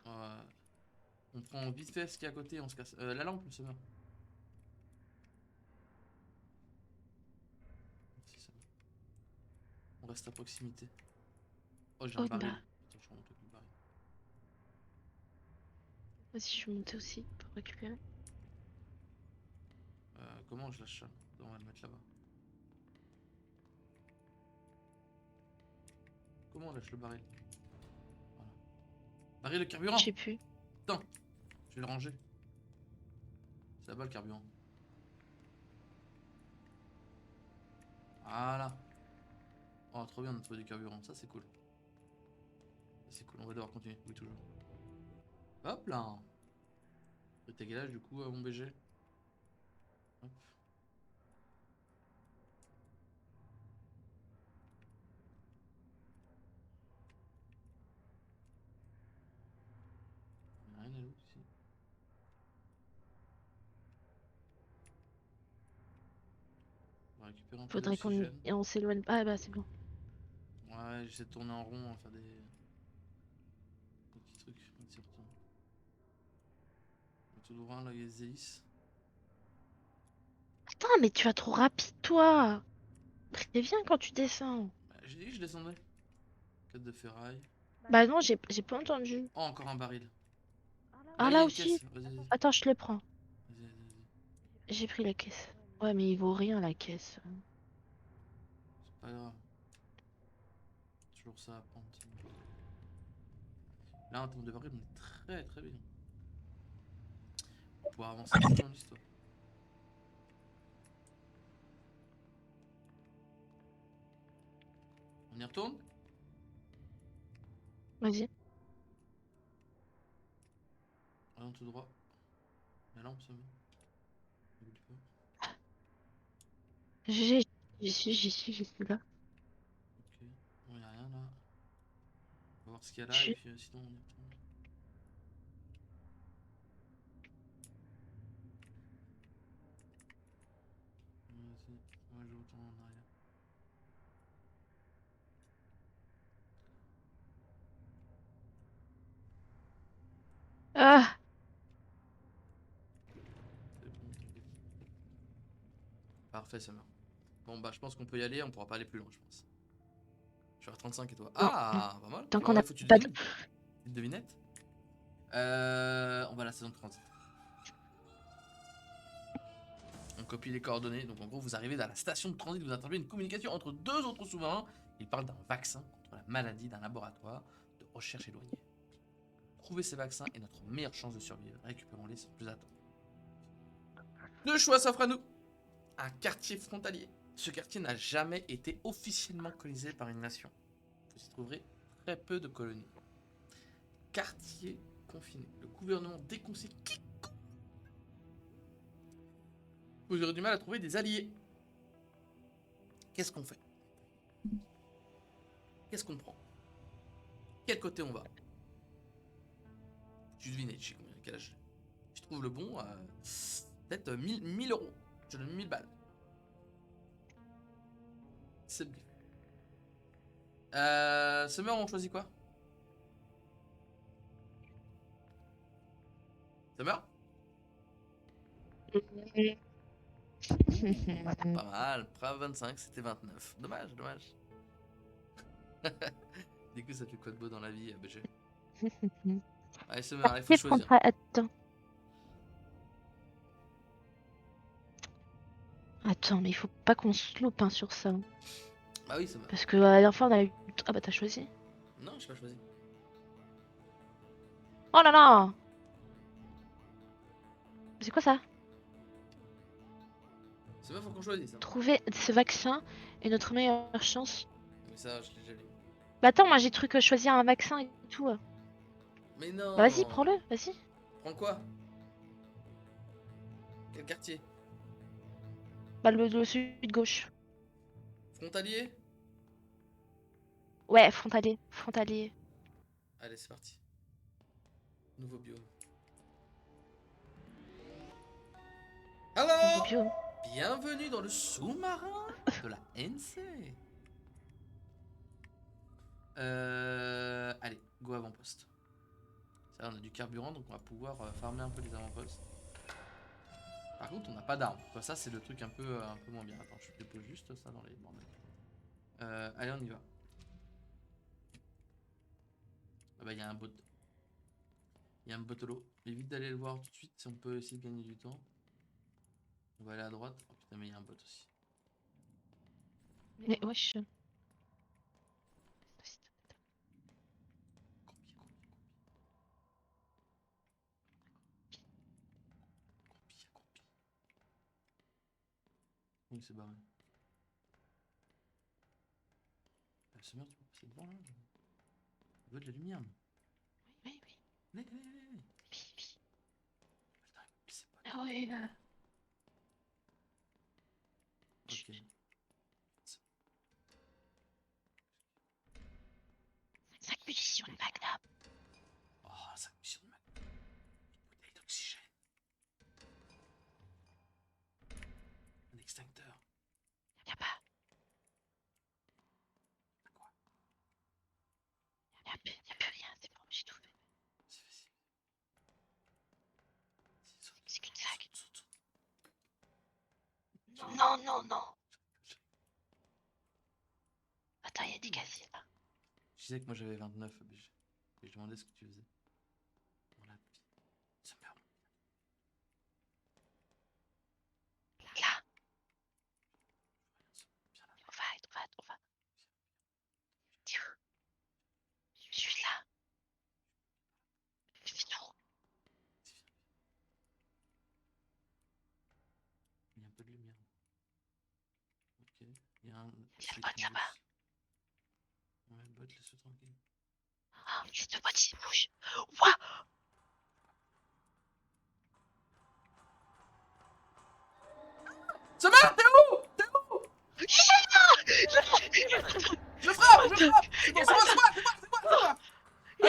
C: On prend vite fait ce qu'il y a à côté, on se casse. La lampe, Summer. Merci, Summer. On reste à proximité. Oh, j'ai un
D: Oh
C: baril.
D: là.
C: Attends, je remonte avec le baril.
D: Vas-y, je suis montée aussi pour récupérer.
C: Comment je lâche ça? On va le mettre là-bas. Comment on lâche le baril? Voilà. Baril de carburant!
D: Je sais plus.
C: Putain! Je vais le ranger. C'est là-bas le carburant. Voilà. Oh, trop bien de trouver du carburant. Ça, c'est cool. Ça, c'est cool. On va devoir continuer. Oui, toujours. Hop là! T'as quel âge du coup, mon BG? Hop. Il y a rien à l'autre ici. On va récupérer un peu
D: Faudrait qu'on
C: d'oxygène.
D: et on s'éloigne. Ah bah c'est bon.
C: Ouais, j'essaie de tourner en rond, à faire des petits trucs. Vas-y, retourne. On va tout droit, là, il y a des hélices.
D: Putain, mais tu vas trop rapide, toi. Préviens quand tu descends.
C: Bah, j'ai dit que je descendais. 4 de ferraille.
D: Bah non, j'ai pas entendu.
C: Oh, encore un baril.
D: Ah
C: Là, il y a
D: là
C: une
D: aussi.
C: caisse. Vas-y, vas-y.
D: Attends, je le prends.
C: Vas-y, vas-y, vas-y.
D: J'ai pris la caisse. Ouais, mais il vaut rien la caisse.
C: C'est pas grave. Toujours ça à prendre. Là, en termes de baril, on est très très bien. On pourra avancer plus dans l'histoire. On y retourne?
D: Vas-y.
C: Allons tout droit. La lampe, ça va. N'oublie pas.
D: J'y suis là.
C: Ok. Bon, y a rien là. On va voir ce qu'il y a là
D: Je-
C: et puis sinon on y retourne. Vas-y. Ouais, je retourne en arrière.
D: Ah,
C: C'est bon, t'inquiète. Parfait, ça meurt. Bon, bah, je pense qu'on peut y aller. On pourra pas aller plus loin, je pense. Je suis à 35 et toi.
D: non,
C: Ah, pas mal.
D: tant
C: Tu
D: qu'on
C: vois,
D: a
C: faut que tu
D: pas
C: devines. Petite devinette. On va à la saison de transit. On copie les coordonnées. Donc, en gros, vous arrivez dans la station de transit. Vous intervenez une communication entre 2 autres sous-marins. Ils parlent d'un vaccin contre la maladie d'un laboratoire de recherche éloigné. Trouver ces vaccins est notre meilleure chance de survivre. Récupérons-les sans plus attendre. Le choix s'offre à nous. Un quartier frontalier. Ce quartier n'a jamais été officiellement colonisé par une nation. Vous y trouverez très peu de colonies. Quartier confiné. Le gouvernement déconseille quiconque. Vous aurez du mal à trouver des alliés. Qu'est-ce qu'on fait? Qu'est-ce qu'on prend? Quel côté on va? Tu devines, je sais combien, quel âge j'ai. Je trouve le bon, peut-être 1000 euros. Je donne 1000 balles. C'est bien. Summer, on choisit quoi? Summer? Pas mal. Preuve 25, c'était 29. Dommage, dommage. Du coup, ça fait quoi de beau dans la vie, BG? Allez, Summer, il faut choisir.
D: Attends. Attends, mais il faut pas qu'on se loupe hein, sur ça.
C: Bah oui, Summer.
D: Parce que la dernière fois on a eu. Ah bah t'as choisi.
C: Non, j'ai pas choisi.
D: Oh là là! C'est quoi ça?
C: Summer, faut qu'on choisisse. Hein.
D: Trouver ce vaccin est notre meilleure chance.
C: Mais ça, je l'ai déjà lu.
D: Bah attends, moi j'ai truc choisir un vaccin et tout.
C: Mais non!
D: Bah vas-y, prends-le, vas-y.
C: Prends quoi? Quel quartier?
D: Bah, le sud gauche.
C: Frontalier?
D: Ouais, frontalier. Frontalier.
C: Allez, c'est parti. Nouveau biome.
D: Nouveau
C: Alors,
D: biome.
C: bienvenue dans le sous-marin de la NC. Allez, go avant-poste. Ça, on a du carburant, donc on va pouvoir farmer un peu les avant-postes. Par contre, on n'a pas d'armes. Enfin, ça, c'est le truc un peu moins bien. Attends, je dépose juste ça dans les bordels. Allez, on y va. Ah bah, il y a un bot. Il y a un botolo. Évite d'aller le voir tout de suite si on peut essayer de gagner du temps. On va aller à droite. Oh putain, mais il y a un bot aussi.
D: Mais wesh.
C: Combi. Oui, c'est barré. Ce merde, tu peux passer devant là. Il veut de la lumière.
D: Oui, oui.
C: Allez.
D: Oui, oui.
C: Putain, c'est pas.
D: Ah ouais.
C: Ok.
D: 5 munitions de Magnum.
C: Oh, 5 missions de mag. Une bouteille d'oxygène. Un extincteur.
D: Y'a pas.
C: Quoi?
D: Y'a plus rien, c'est bon, j'ai tout fait.
C: C'est facile.
D: C'est qu'une sac.
C: Saute.
D: Non. Attends, y'a des casiers là.
C: Je disais que moi j'avais 29, mais je demandais ce que tu faisais. On l'a vie. Ça meurt.
D: Là.
C: Viens là.
D: On va. Tiens. Je suis là. Viens.
C: Il y a un peu de lumière. Ok. Il y a un.
D: Il y a le bot là-bas.
C: Ouais, le bot, laisse-le tranquille.
D: Ah, c'est de bot, il bouge. Ouah.
C: Ça meurt. T'es où? Je frappe. C'est bon, c'est moi. Un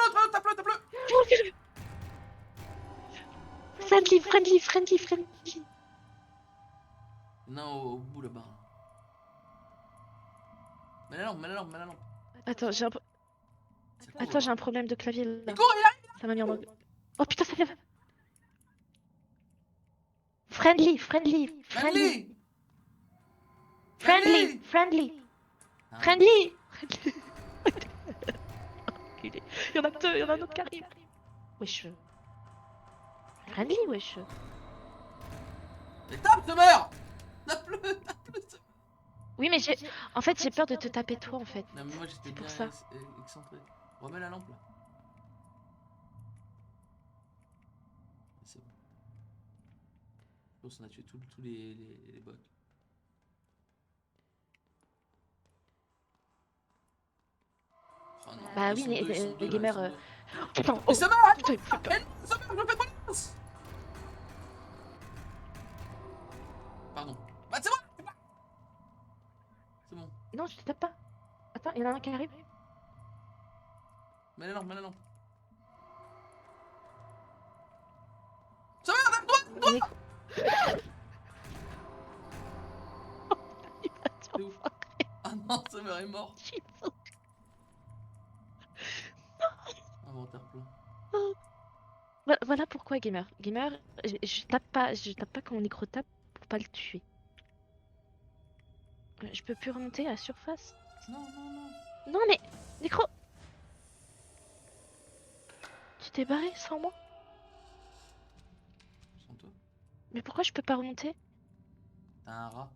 C: autre, tape-le.
D: Friendly.
C: Non, au bout là-bas. Mets la lampe.
D: Attends, j'ai un problème de clavier là.
C: Il court, il arrive.
D: Ça m'a mis en mode. Oh putain, ça vient. Friendly.
C: Ah.
D: Il y en a deux, il y en a un autre qui arrive. Wesh. Friendly, wesh.
C: Mais tape, ça meurt. Tape-le.
D: Oui, mais en fait, j'ai peur de te taper toi, en fait.
C: Non, mais moi j'étais
D: C'est
C: bien
D: pour ça.
C: excentré. Remets la lampe là. C'est bon. Je pense qu'on a tué tous les bots. Oh non,
D: Bah
C: ils
D: oui,
C: sont
D: mais
C: deux, ils sont deux,
D: les
C: là, ils
D: gamers.
C: sont deux.
D: Putain,
C: Mais
D: oh,
C: ça meurt.
D: putain, il me fait peur.
C: Ça meurt, je me fais pas de lance. Pardon. Bah c'est moi. C'est bon.
D: Non, je te tape pas. Attends, il y en a un qui arrive.
C: Mets la lampe. Ça meurt, tape-toi.
D: Il est...
C: T'es où? Ah non, ça meurt est mort. Inventaire plein.
D: Voilà pourquoi gamer. Je tape pas quand on micro tape pour pas le tuer. Je peux plus remonter à la surface.
C: Non.
D: Non mais micro. Tu t'es barré sans moi.
C: Sans toi.
D: Mais pourquoi je peux pas remonter?
C: T'as un rat.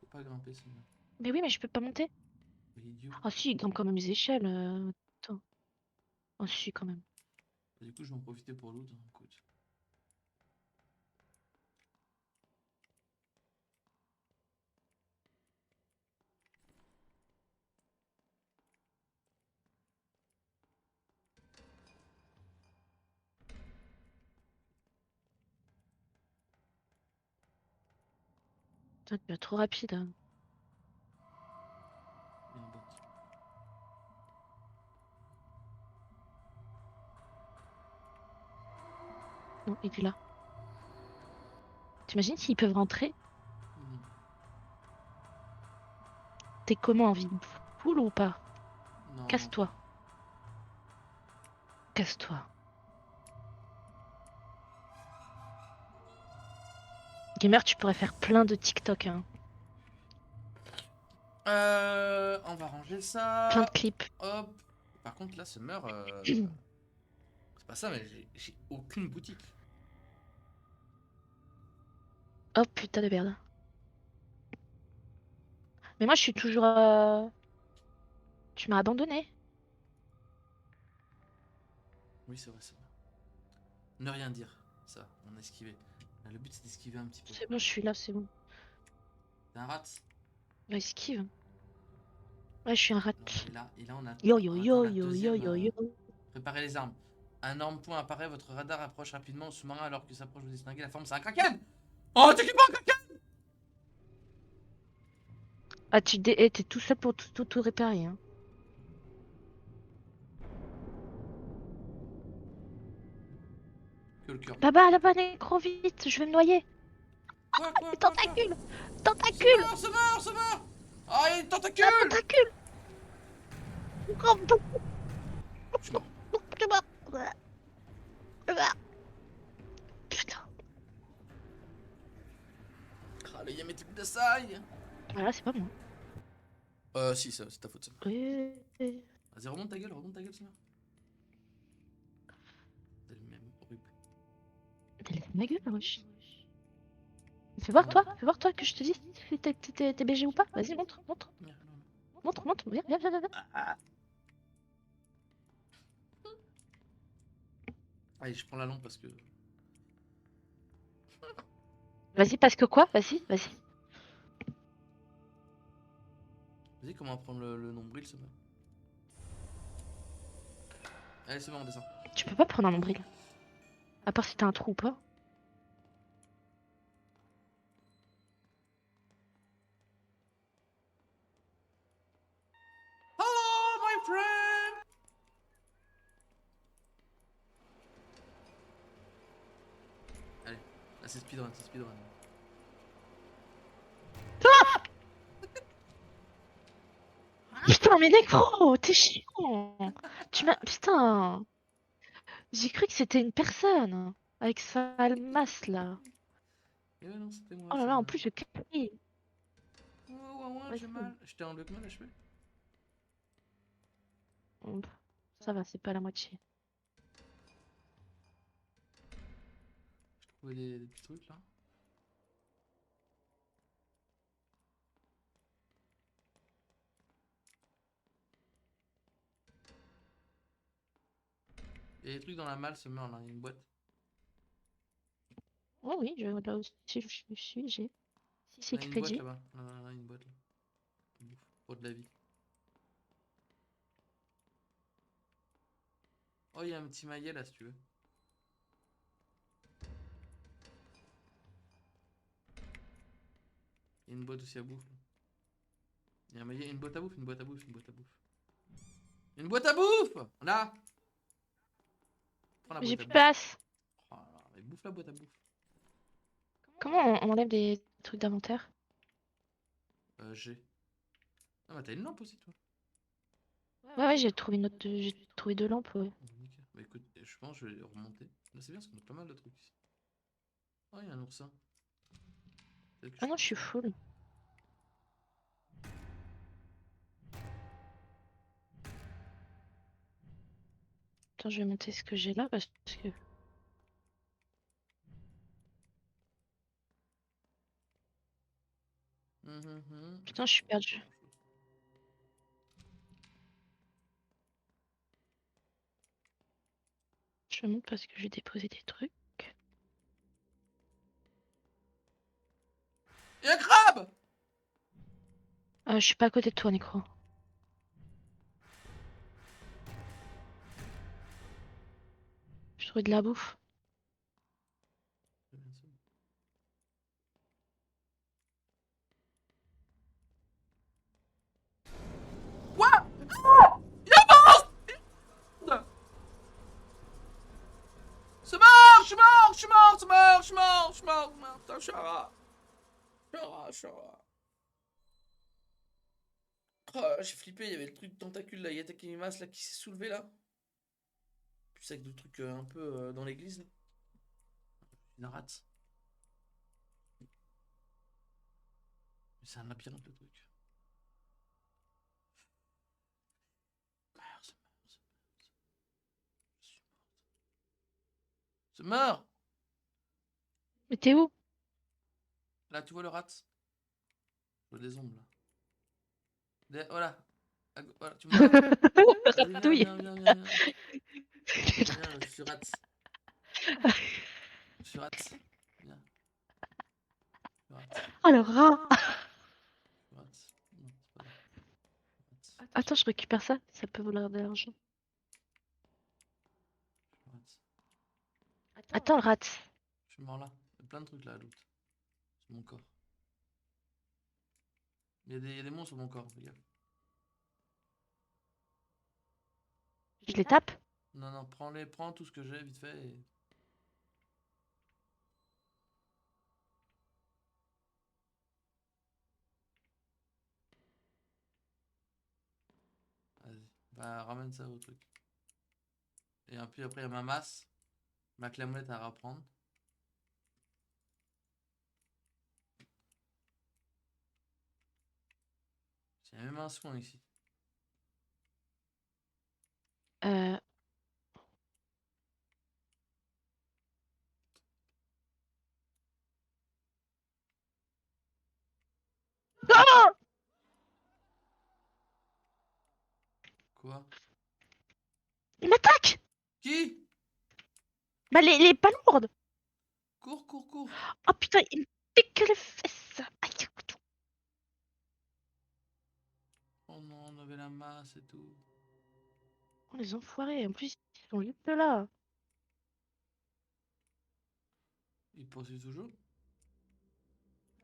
C: Faut pas grimper celui-là.
D: Mais oui, mais je peux pas monter.
C: Il est idiot.
D: Ah si, il grimpe quand même les échelles. Attends. Oh si, quand même.
C: Bah, du coup, je vais en profiter pour l'autre. Écoute.
D: Toi, tu vas trop rapide, hein.
C: Il y a un bot.
D: Non, il est là. T'imagines s'ils peuvent rentrer?
C: Mhm.
D: T'es comment, en vie de poule ou pas?
C: Non, non.
D: Casse-toi. Casse-toi. Gamer, tu pourrais faire plein de TikTok, hein.
C: On va ranger
D: Plein
C: ça.
D: de clips.
C: Hop. Par contre, là, Summer, c'est pas ça, mais j'ai aucune boutique.
D: Oh putain de merde. Mais moi, je suis toujours... Tu m'as abandonné.
C: Oui, c'est vrai, c'est vrai. Ne rien dire, ça, on a esquivé. Là, le but, c'est d'esquiver un petit peu.
D: C'est bon, je suis là, c'est bon.
C: T'es un rat.
D: Bah, esquive. Ouais, je suis un rat.
C: Alors, et là,
D: Yo yo
C: on attend
D: yo
C: la
D: yo yo
C: deuxième.
D: yo yo.
C: Préparez les armes. Un énorme point apparaît, votre radar approche rapidement au sous-marin alors que s'approche, vous distinguez la forme, c'est un kraken. Oh, t'es qui pas un kraken?
D: Ah, t'es tout seul pour tout réparer, hein.
C: Que le cœur.
D: Là-bas, nécro, vite, je vais me noyer.
C: Quoi?
D: Tentacule! Tentacule!
C: Summer. Ah, il y a une tentacule.
D: Ah, tentacule! Oh,
C: Je suis mort.
D: je suis mort. Je suis mort. Putain.
C: Ah, le Yamete Kudasai.
D: Voilà, c'est pas moi.
C: Si, c'est ta faute, Summer.
D: Oui.
C: Vas-y, remonte ta gueule, Summer. C'est le même horrible.
D: T'as laissé ma gueule, là, wesh. Fais voir toi que je te dis si t'es BG ou pas. Vas-y, montre. Viens.
C: Allez, je prends la lampe parce que.
D: Vas-y, parce que quoi? Vas-y.
C: Vas-y, comment prendre le nombril, Summer. Allez, c'est bon, on descend.
D: Tu peux pas prendre un nombril. À part si t'as un trou ou pas.
C: Hello, my friend. Allez, là c'est speedrun.
D: Putain, mais nécro, t'es chiant. Putain. J'ai cru que c'était une personne. Avec sa masse, là.
C: Eh ouais, non, c'était moi.
D: Oh là là, en plus, je crie.
C: Ouais, j'ai mal. J'étais en bloc mal HP.
D: Ça va, c'est pas la moitié.
C: J'ai trouvé des petits trucs là. Il y a des trucs dans la malle, Summer, là, il y a une boîte.
D: Oh oui, là aussi, je suis, j'ai. Si c'est
C: Il y a une boîte
D: crédit.
C: là-bas. Là, une boîte là. Bouffe. Pour de la vie. Oh, il y a un petit maillet là si tu veux. Il y a une boîte aussi à bouffe. Là. Il y a un maillet, une boîte à bouffe. Une boîte à bouffe. Là. Prends la
D: J'ai
C: boîte
D: plus
C: à
D: de
C: bouffe.
D: place.
C: Oh là là, mais bouffe la boîte à bouffe.
D: Comment on enlève des trucs d'inventaire?
C: J'ai. Ah bah t'as une lampe aussi toi.
D: Ouais, j'ai trouvé 2 lampes, ouais.
C: Oh, nickel. Bah écoute, je pense que je vais remonter. Là c'est bien parce qu'on a pas mal de trucs ici. Oh il y a un oursin. Peut-être que
D: Ah non, je suis
C: peux-
D: full. Attends, je vais monter ce que j'ai là parce que. Putain, je suis perdu. Je monte parce que j'ai déposé des trucs.
C: Il y a un crabe.
D: Je suis pas à côté de toi, Nécro. J'ai trouvé de la bouffe.
C: suis mort, je suis mort, je suis mort, je suis mort, je suis mort. Putain, je suis un rat. Je suis un rat, je suis un rat. Oh, j'ai flippé, il y avait le truc tentacule là, Yatakimimas là qui s'est soulevé là. Plus avec le truc un peu dans l'église là. Une rate. Mais c'est un labyrinthe le truc. Meurs, c'est mort.
D: Mais t'es où?
C: Là, tu vois le rat? Je vois des ombres là. Voilà. Voilà, tu me vois? Vas-y, viens,
D: Oui.
C: viens, viens, viens, viens. Viens, je suis rat. Je suis rat. Viens. Je suis rat.
D: Oh le rat!
C: Je suis rat. Non, c'est pas là. Rat.
D: Attends, je récupère ça, ça peut valoir de l'argent.
C: Je suis rat.
D: Attends, le rat.
C: Je suis mort là. Il y a plein de trucs là à loot. Sur mon corps. Il y a des monstres sur mon corps, fais gaffe.
D: Je les tape?
C: Non, non, prends tout ce que j'ai vite fait et... Vas-y, bah ramène ça au truc. Et puis après il y a ma masse, ma clamouette à reprendre. Il y a même un soin ici.
D: Euh... Ah!
C: Quoi?
D: Il m'attaque!
C: Qui?
D: Bah les palourdes!
C: Cours, cours, cours.
D: Oh putain, il me pique les fesses! Aïe,
C: Oh non, on avait la masse et tout.
D: oh, les enfoirés, en plus ils sont juste là.
C: Il poursuit toujours?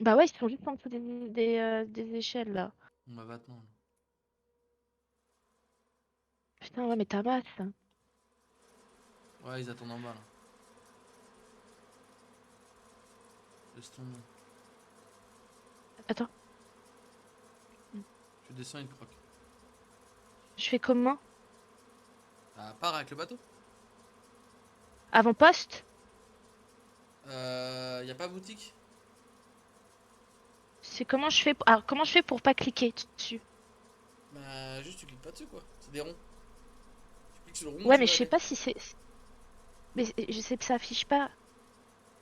D: Bah ouais, ils sont juste en dessous des échelles là.
C: On va maintenant.
D: Putain, ouais, mais ta masse.
C: Ouais, ils attendent en bas là. Laisse tomber.
D: Attends,
C: Tu descends, il croque.
D: je fais comment?
C: Bah, pars avec le bateau.
D: Avant-poste?
C: Y a pas boutique?
D: C'est comment je fais alors, comment je fais pour pas cliquer dessus?
C: Bah, juste tu cliques pas dessus quoi. C'est des ronds. Tu cliques sur le rond,
D: Ouais,
C: tu
D: mais
C: vas
D: je sais
C: aller.
D: pas si c'est. Mais je sais que ça affiche pas.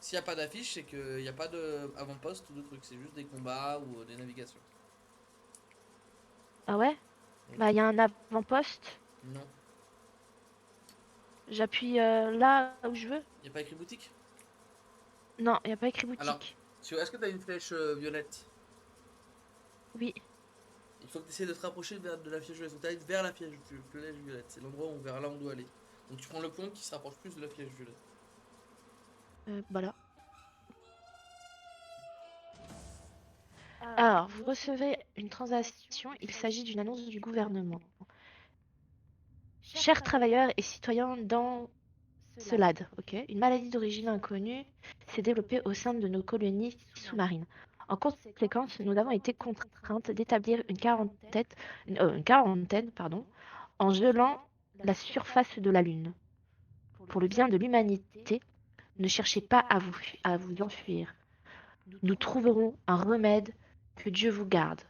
C: S'il y a pas d'affiche, c'est qu'il y a pas de avant-poste ou de trucs. C'est juste des combats ou des navigations.
D: Ah ouais? Bah, il y a un avant-poste.
C: Non.
D: J'appuie là où je veux.
C: Y a pas écrit boutique?
D: Non, il y a pas écrit
C: Alors,
D: boutique.
C: est-ce que t'as une flèche violette?
D: Oui.
C: Il faut que tu essaies de te rapprocher de la flèche violette. Il faut aller vers la flèche violette. C'est l'endroit vers là où on doit aller. Donc tu prends le point qui se rapproche plus de la flèche violette.
D: Bah là. Alors, vous recevez une transaction. Il s'agit d'une annonce du gouvernement. Chers travailleurs et citoyens d'Encelade, ok, une maladie d'origine inconnue s'est développée au sein de nos colonies sous-marines. En conséquence, nous avons été contraintes d'établir une quarantaine, pardon, en gelant la surface de la Lune. Pour le bien de l'humanité, ne cherchez pas à vous enfuir. Nous trouverons un remède. Que Dieu vous garde.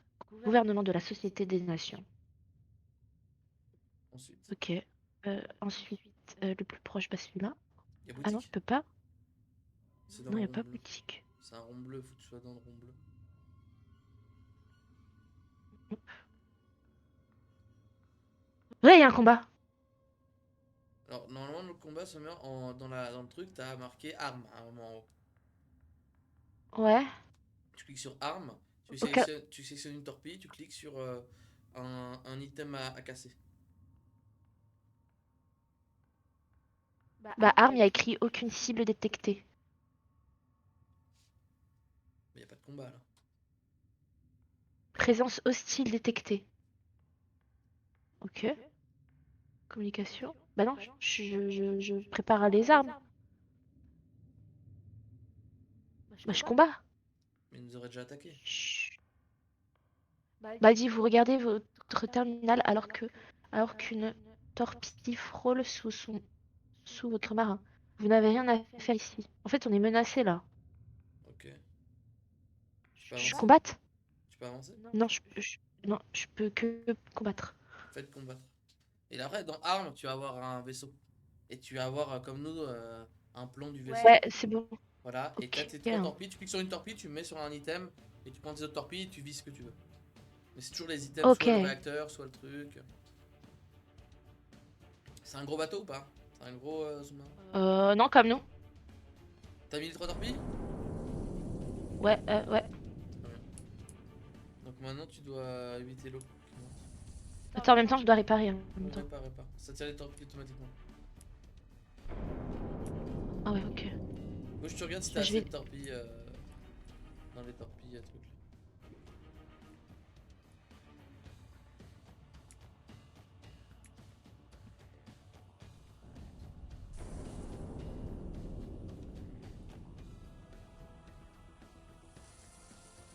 D: Gouvernement de la Société des Nations.
C: Ensuite,
D: Ok. Ensuite, le plus proche, bah celui-là.
C: il y a
D: Ah non, je
C: boutique.
D: peux pas.
C: C'est dans
D: Non,
C: le
D: il n'y a
C: rond
D: pas
C: bleu.
D: boutique.
C: C'est un rond bleu, faut que tu sois dans le rond bleu.
D: Ouais, il y a un combat.
C: Alors, normalement, le combat se meurt dans le truc, t'as marqué arme à un moment en haut.
D: Ouais.
C: Tu cliques sur arme,
D: Ok.
C: tu sélectionnes une torpille, tu cliques sur un item à casser.
D: Bah, arme, il y a écrit aucune cible détectée.
C: Mais y a pas de combat là.
D: Présence hostile détectée. Ok. Communication. Bah non, je prépare les armes. Bah, je combat.
C: Mais il nous aurait déjà attaqué.
D: Chut. Bah, dis, vous regardez votre terminal alors qu'une torpille frôle sous votre marin. Vous n'avez rien à faire ici. En fait, on est menacé là.
C: Ok. Je peux
D: Je
C: avancer?
D: combatte?
C: Tu peux avancer?
D: Non, non, je peux que combattre.
C: Faites combattre. Et après, dans armes, tu vas avoir un vaisseau. Et tu vas avoir, comme nous, un plan du vaisseau.
D: Ouais, c'est bon.
C: Voilà. Et t'as
D: Ok.
C: tes 3 torpilles. Tu cliques sur une torpille, tu mets sur un item. Et tu prends tes autres torpilles et tu vises ce que tu veux. Mais c'est toujours les items,
D: Ok.
C: soit le réacteur, soit le truc. C'est un gros bateau ou pas? C'est un gros sous-marin?
D: Non, comme nous.
C: T'as mis les 3 torpilles?
D: Ouais, ouais.
C: Très bien. Donc maintenant, tu dois éviter l'eau.
D: Attends, en même temps, je dois réparer. En même temps.
C: Répare. Ça tire les torpilles automatiquement.
D: Ah ouais, ok.
C: Moi, je te regarde si
D: Bah,
C: t'as
D: je
C: assez
D: vais-
C: de torpilles dans les torpilles trucs là.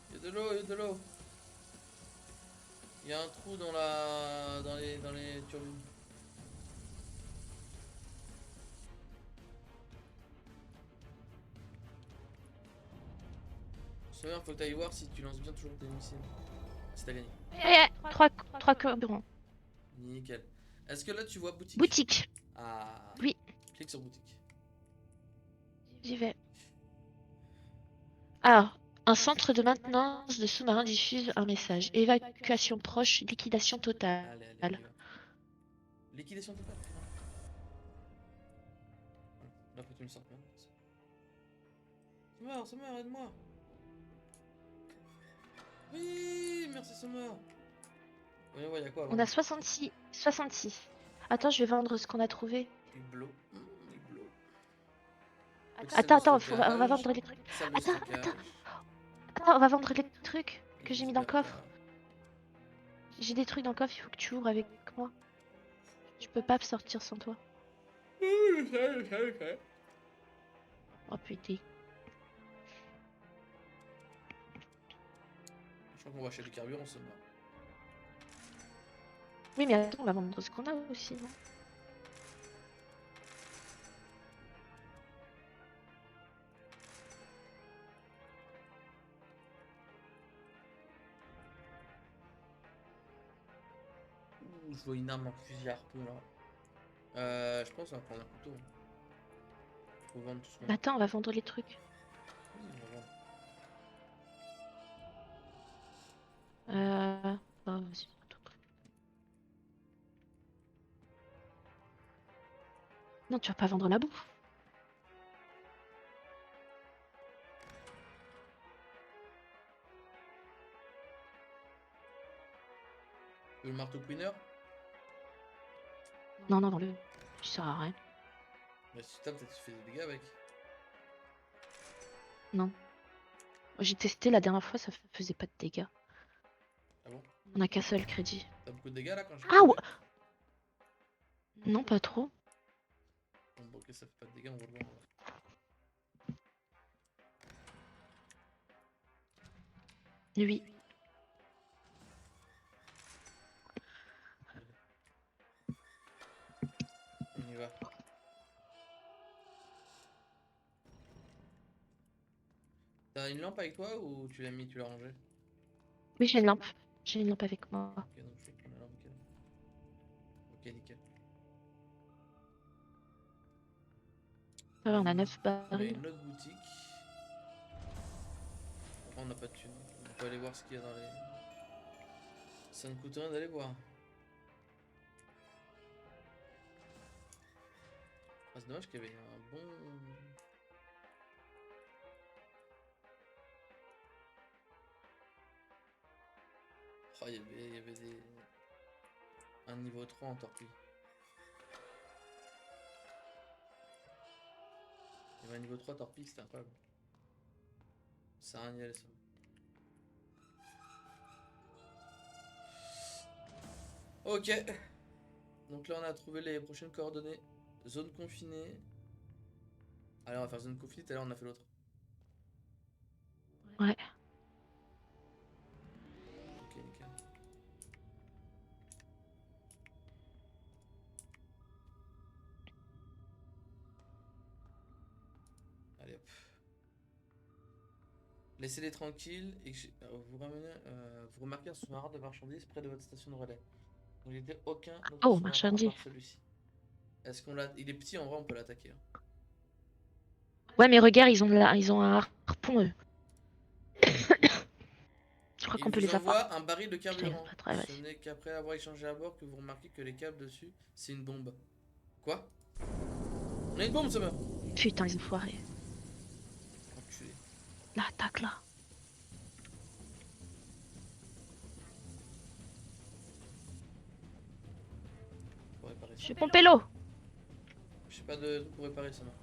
C: Il y a de l'eau, il y a de l'eau. Il y a un trou dans les turbines. Summer, faut que t'ailles voir si tu lances bien toujours tes missiles. Si t'as gagné.
D: Trois carburants.
C: Nickel. Est-ce que là tu vois boutique?
D: Boutique.
C: Ah.
D: Oui.
C: Clique sur boutique.
D: J'y vais. Alors, un centre de maintenance de sous-marins diffuse un message. Évacuation proche, liquidation totale.
C: Allez, on y va. Liquidation totale. Là, faut que tu me sortes maintenant. Summer, aide-moi. Oui, merci Summer. Voyons voir, y'a quoi
D: On a 66. Attends, je vais vendre ce qu'on a trouvé.
C: Hublot. Hublot.
D: Attends, on va vendre les trucs.
C: Salle de
D: Attends,
C: stockage.
D: Attends, on va vendre les trucs que j'ai mis dans le
C: Liberta.
D: coffre. J'ai des trucs dans le coffre, il faut que tu ouvres avec moi. Je peux pas sortir sans toi. Oh putain.
C: Je crois qu'on va acheter du carburant Summer.
D: Oui, mais attends, on va vendre ce qu'on a aussi, non?
C: Ouh, je vois une arme en fusil à harpon là. Je pense qu'on va prendre un couteau. Faut vendre tout ce qu'on a.
D: Attends, on va vendre les trucs.
C: Oui, on va vendre.
D: Oh, vas-y, attends. Non, tu vas pas vendre la bouffe.
C: Le marteau Queener.
D: Non, le. Ça sert à rien.
C: Mais si tu tapes, peut-être tu fais des dégâts avec.
D: Non. J'ai testé la dernière fois, ça faisait pas de dégâts.
C: Ah bon?
D: On a qu'un seul crédit.
C: T'as beaucoup de dégâts là quand je.
D: Ah ouais. Non, pas trop.
C: Bon, ok, ça fait pas de dégâts, on va le voir.
D: Oui.
C: On y va. T'as une lampe avec toi ou tu l'as mis, tu l'as rangé?
D: Oui, j'ai une lampe. J'ai une lampe avec moi.
C: Ok, donc je vais prendre la lampe. Ok, nickel.
D: Ah ouais, on a 9
C: On a
D: barils.
C: une autre boutique. Après, on n'a pas de thunes. On peut aller voir ce qu'il y a dans les. Ça ne coûte rien d'aller voir. Ah, c'est dommage qu'il y avait un bon. Oh, il y avait des. Un niveau 3 en torpille. Il y avait un niveau 3 torpille, c'était incroyable. Ça a rien y aller ça. Ok. Donc là on a trouvé les prochaines coordonnées. Zone confinée. Allez, on va faire zone confinée, tout à l'heure on a fait l'autre.
D: Ouais.
C: Ok, nickel. Allez hop. Laissez-les tranquilles et vous remarquez un sous-marin de marchandises près de votre station de relais. Donc, il n'était aucun autre
D: Oh,
C: sous-marin à
D: marchandise.
C: part celui-ci. Est-ce qu'on l'a... Il est petit en vrai, on peut l'attaquer, hein.
D: Ouais, mais regarde, ils ont un harpon, eux. Je crois
C: Il
D: qu'on peut
C: vous
D: les avoir.
C: envoie un baril de
D: Putain, ils ont
C: carburant.
D: pas de travail.
C: Ce n'est qu'après avoir échangé à bord que vous remarquez que les câbles dessus, c'est une bombe. Quoi? On a une bombe, Summer!
D: Putain, ils ont foiré.
C: Enculé.
D: Là, attaque là.
C: Pour réparer ça.
D: Je vais pomper l'eau.
C: Je sais pas de truc pour réparer, Summer.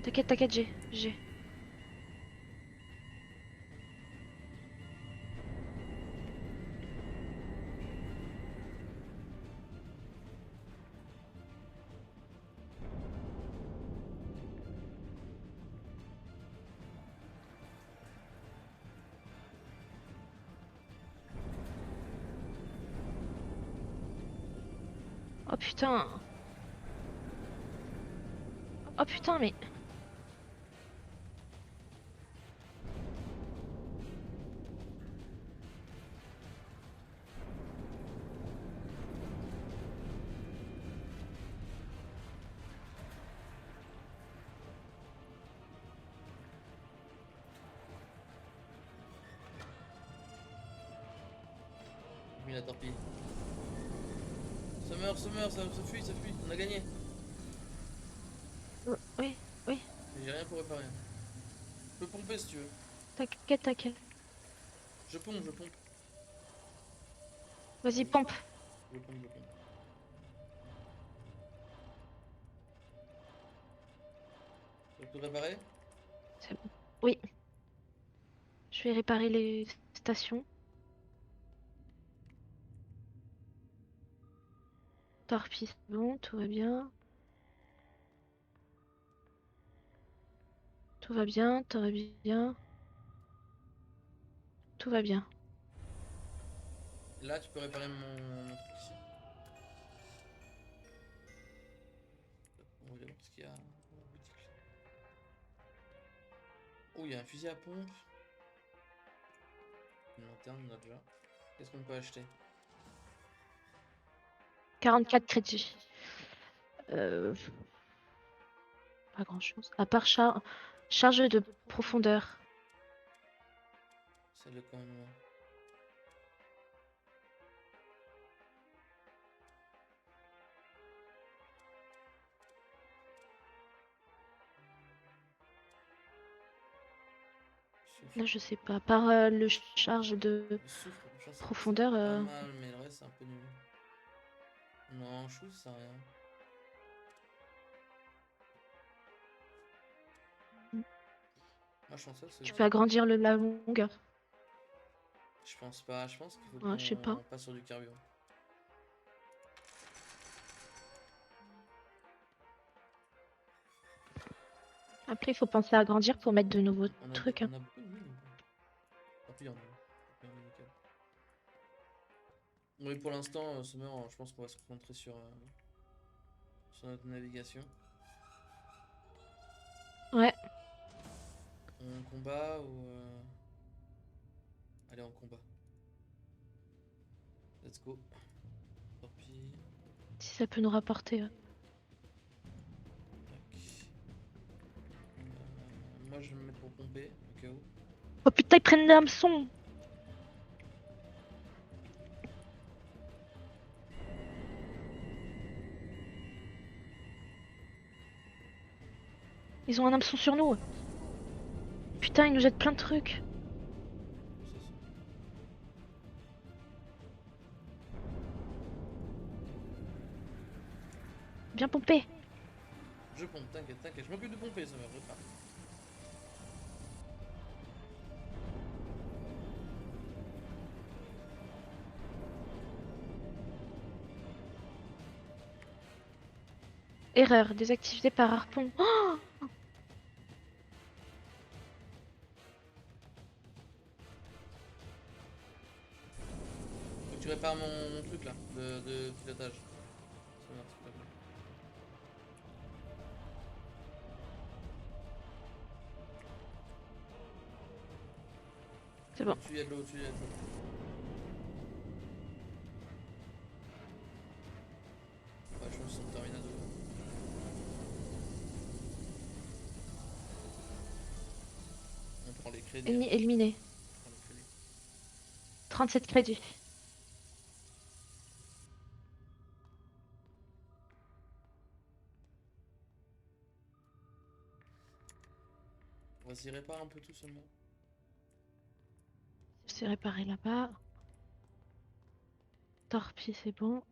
D: T'inquiète, t'inquiète, j'ai. Oh putain. Oh putain, mais.
C: J'ai mis la torpille. Summer, ça fuit, ça fuit. On a gagné.
D: Oui, oui.
C: Mais j'ai rien pour réparer. Je peux pomper si tu veux.
D: T'inquiète, t'inquiète.
C: Je pompe, je pompe.
D: Vas-y, pompe.
C: Je pompe, je pompe. Tu peux tout réparer?
D: C'est bon. Oui. Je vais réparer les stations. Torpille, c'est bon, tout va bien. Tout va bien, tout va bien. Tout va bien.
C: Là, tu peux réparer mon truc ici. On va aller voir ce qu'il y a dans la boutique. Oh, il y a un fusil à pompe. Une lanterne, on a déjà. Qu'est-ce qu'on peut acheter?
D: 44 crédits. Euh, Pas grand-chose. À part charge de profondeur.
C: Celle de quand même.
D: Là, je sais pas. À part le charge de
C: Le soufre, franchement, c'est
D: profondeur.
C: pas mal, mais le reste, c'est un peu nul. Non, je trouve ça sert à rien. Moi, je pense pas que c'est
D: Tu
C: utile.
D: peux agrandir la longueur.
C: Je pense pas, je pense qu'il faut
D: Ouais, je sais pas.
C: qu'on passe sur du carburant.
D: Après, il faut penser à agrandir pour mettre de nouveaux
C: On a,
D: trucs. Hein.
C: on a beaucoup de mine. Tant pis, on a nickel. Oui, pour l'instant, Summer, je pense qu'on va se concentrer sur notre navigation.
D: Ouais.
C: On combat ou... Allez, on combat. Let's go. Torpille.
D: Si ça peut nous rapporter.
C: Tac. Moi, je vais me mettre pour pomper, au cas où.
D: Oh putain, ils prennent l'hameçon. Ils ont un hameçon sur nous. Putain, ils nous jettent plein de trucs. Bien pompé.
C: Je pompe, t'inquiète, t'inquiète. Je m'occupe de pomper, Summer, prépare.
D: Erreur, désactivé par harpon. Oh,
C: tu répares mon truc là, de pilotage. Summer, s'il te plaît.
D: C'est bon.
C: Au-dessus, il y a de l'eau, au-dessus, il y a de l'eau. Ouais, je pense qu'ils sont terminés de... On prend les crédits.
D: Éliminé.
C: On prend les crédits.
D: 37 crédits.
C: Vas-y, répare un peu tout seulement.
D: C'est réparé là-bas. Torpille, c'est bon.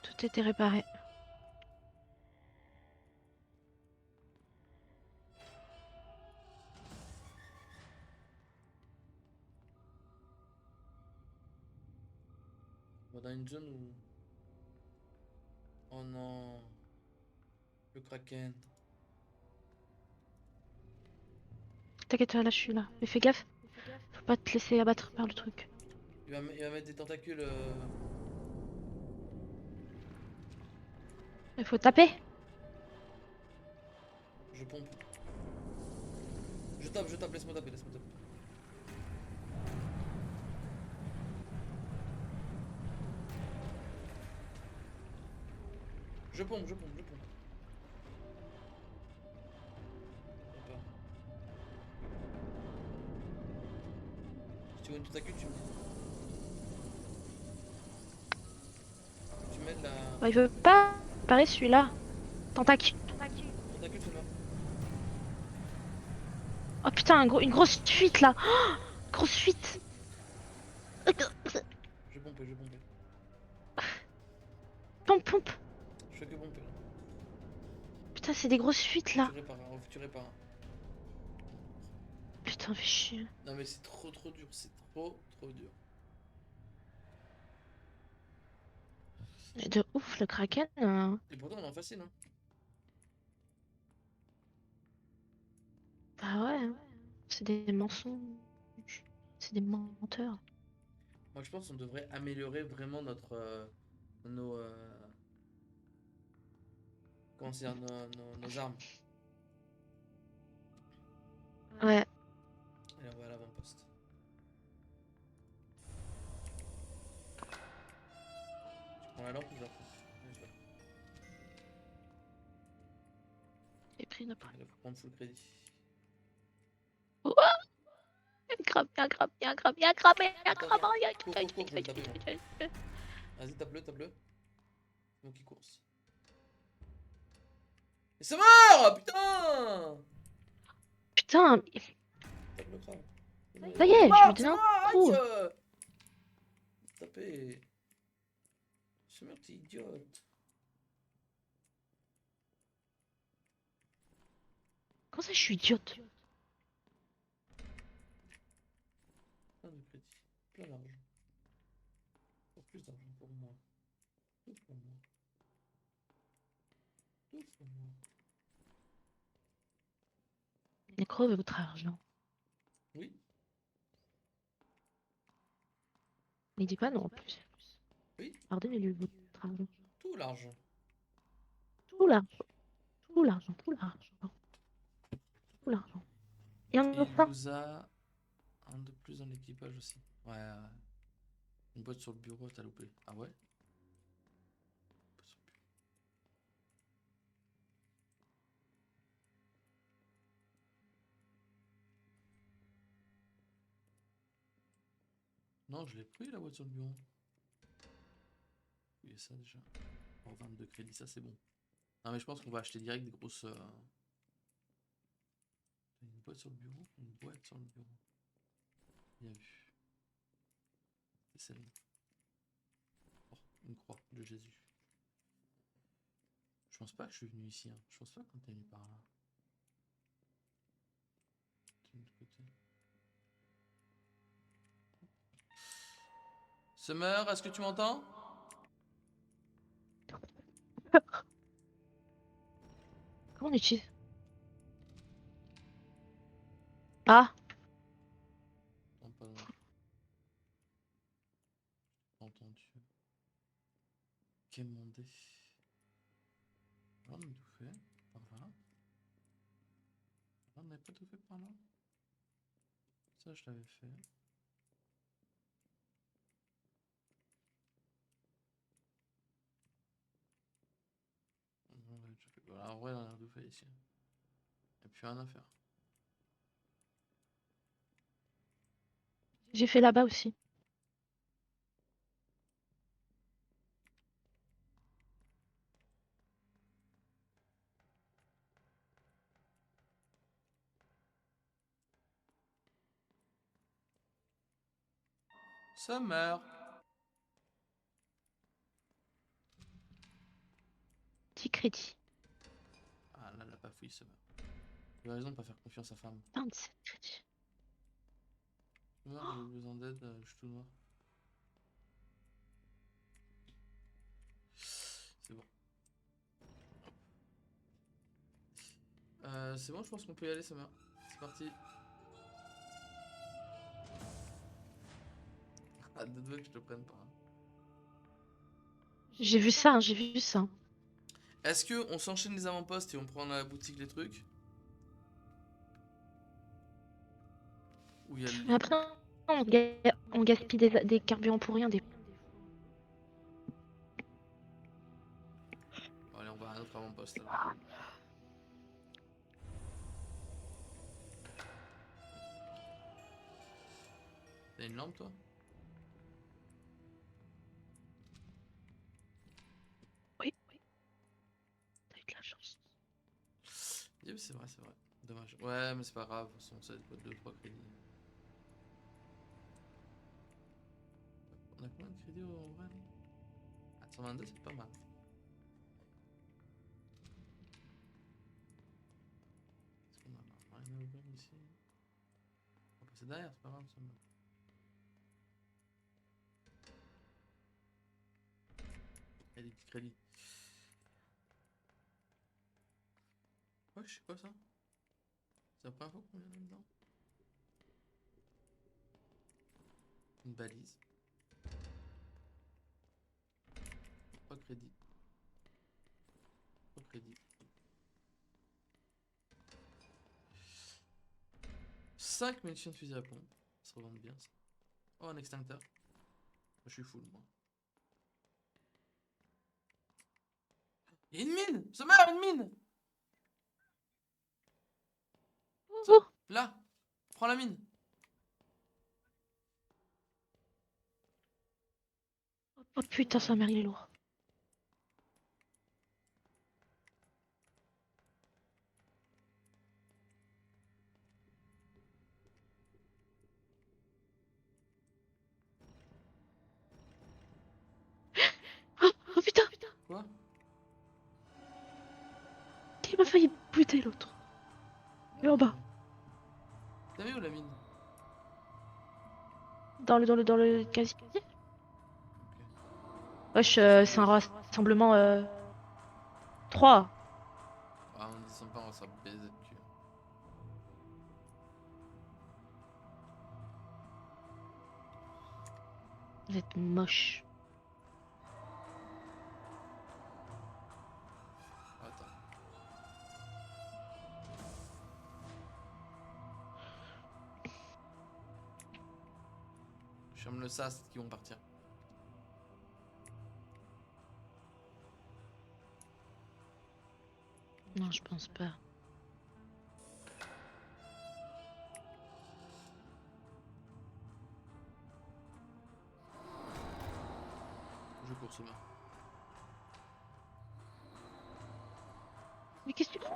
D: Tout était réparé.
C: On va dans une zone où... Oh non. Le Kraken.
D: T'inquiète pas, là je suis là. Mais fais gaffe. Faut pas te laisser abattre par le truc.
C: Il va mettre des tentacules.
D: Il faut taper.
C: Je pompe. Je tape, laisse-moi taper, laisse-moi taper. Je pompe, je pompe, je pompe. D'accord. Si tu vois une tentacule, tu me dis. Tu m'aides là.
D: Bah, il veut pas réparer celui-là. Tentacule.
C: Tentacule, ça va.
D: Oh putain, une grosse fuite là. Oh, grosse fuite.
C: Je pompe, je pompe.
D: Pompe, pompe.
C: Je fais que pomper.
D: Putain, c'est des grosses fuites là.
C: Tu répares, hein, tu répares.
D: Putain, fais chier.
C: Non mais c'est trop dur, c'est trop dur.
D: Mais de ouf, le Kraken.
C: Et pourtant on est en facile, hein.
D: Bah ouais. Hein. C'est des mensonges. C'est des menteurs.
C: Moi je pense qu'on devrait améliorer vraiment notre... nos... comment dire, nos armes.
D: Ouais.
C: Allez, on va à l'avant-poste. Tu prends la lampe ou je la prends? Ouais, je la prends.
D: J'ai pris une après.
C: Il faut prendre full crédit.
D: Y'a un crabe, y'a un crabe, y'a un
C: Attends,
D: crabe,
C: attends.
D: y'a un
C: Cours,
D: crabe,
C: cours, cours, je vais le taper, moi. Vas-y, tape-le, tape-le. C'est moi qui course. Et c'est mort! Putain!
D: Putain,
C: Tape le crabe.
D: ça y est, je lui donne un trou.
C: Tapez. Ce mec, t'es idiote.
D: Comment ça, je suis idiote?
C: Plein de crédit. Plein d'argent. Encore plus d'argent pour moi. Tout pour moi. Tout pour moi.
D: Nécro veut votre argent.
C: Oui.
D: Mais il dit pas non en plus.
C: Oui.
D: Pardonnez-lui votre argent.
C: Tout l'argent.
D: Tout l'argent. Tout l'argent. Tout l'argent. Tout l'argent. Et on
C: Et il
D: ça.
C: vous a un de plus dans l'équipage aussi. Ouais. Une boîte sur le bureau, t'as loupé. Ah ouais? Non, je l'ai pris la boîte sur le bureau. Il y a ça déjà. Oh, 22 crédits, ça c'est bon. Non mais je pense qu'on va acheter direct des grosses... Une boîte sur le bureau? Une boîte sur le bureau. Bien vu. C'est celle-là. Oh, une croix de Jésus. Je pense pas que je suis venu ici. Hein. Je pense pas qu'on t'es venu par là. De l'autre côté. Summer, est-ce que tu m'entends?
D: Comment on utilise? Ah,
C: mon dé. On a tout fait. Par là. On n'avait pas tout fait par là. Ça, je l'avais fait. On l'avait déjà fait. Voilà, en vrai, on a tout fait ici. Et puis rien à faire.
D: J'ai fait là-bas aussi.
C: Ça meurt.
D: Petit crédit.
C: Ah là, la bafouille, ça meurt. Tu as raison de pas faire confiance à femme.
D: 27 crédits.
C: Meurs, j'ai besoin d'aide, je suis tout noir. C'est bon. C'est bon, je pense qu'on peut y aller, ça meurt. C'est parti. Ah, deux doigts que je te prenne pas.
D: J'ai vu ça, hein, j'ai vu ça.
C: Est-ce que on s'enchaîne les avant-postes et on prend dans la boutique les trucs? Ou il y a le...
D: Mais après, on gaspille des carburants pour rien.
C: Bon, allez, on va à un autre avant-poste alors. T'as une lampe toi?
D: Oui, oui. T'as eu de la chance.
C: Yeah, c'est vrai, c'est vrai. Dommage. Ouais, mais c'est pas grave, de toute façon, ça va être 2-3 crédits. On a combien de crédits en vrai là? Ah, 122, c'est pas mal. Est-ce qu'on a rien à ouvrir ici? On va passer derrière, c'est pas grave ça. Il y a des petits crédits. Wesh, c'est quoi ça? C'est la première fois qu'on vient là-dedans? Une balise. Pas de crédit. Pas de crédit. 5 munitions de fusil à pompe. Ça revend bien ça. Oh, un extincteur. Je suis full moi. Il y a une mine! Ça meurt, une mine!
D: Oh,
C: Là! Prends la mine!
D: oh putain, sa mère, il est lourd. Oh, oh putain,
C: Quoi?
D: il m'a failli buter l'autre. Il est en bas.
C: T'as vu où la mine?
D: Dans le casier. Wesh, c'est un rassemblement 3.
C: Ah, on descend pas, on va se faire baiser de cul.
D: Vous êtes moche.
C: Attends. Je ferme le sas qui vont partir.
D: Non, je pense pas.
C: Je cours sous main.
D: Mais qu'est-ce que tu fais?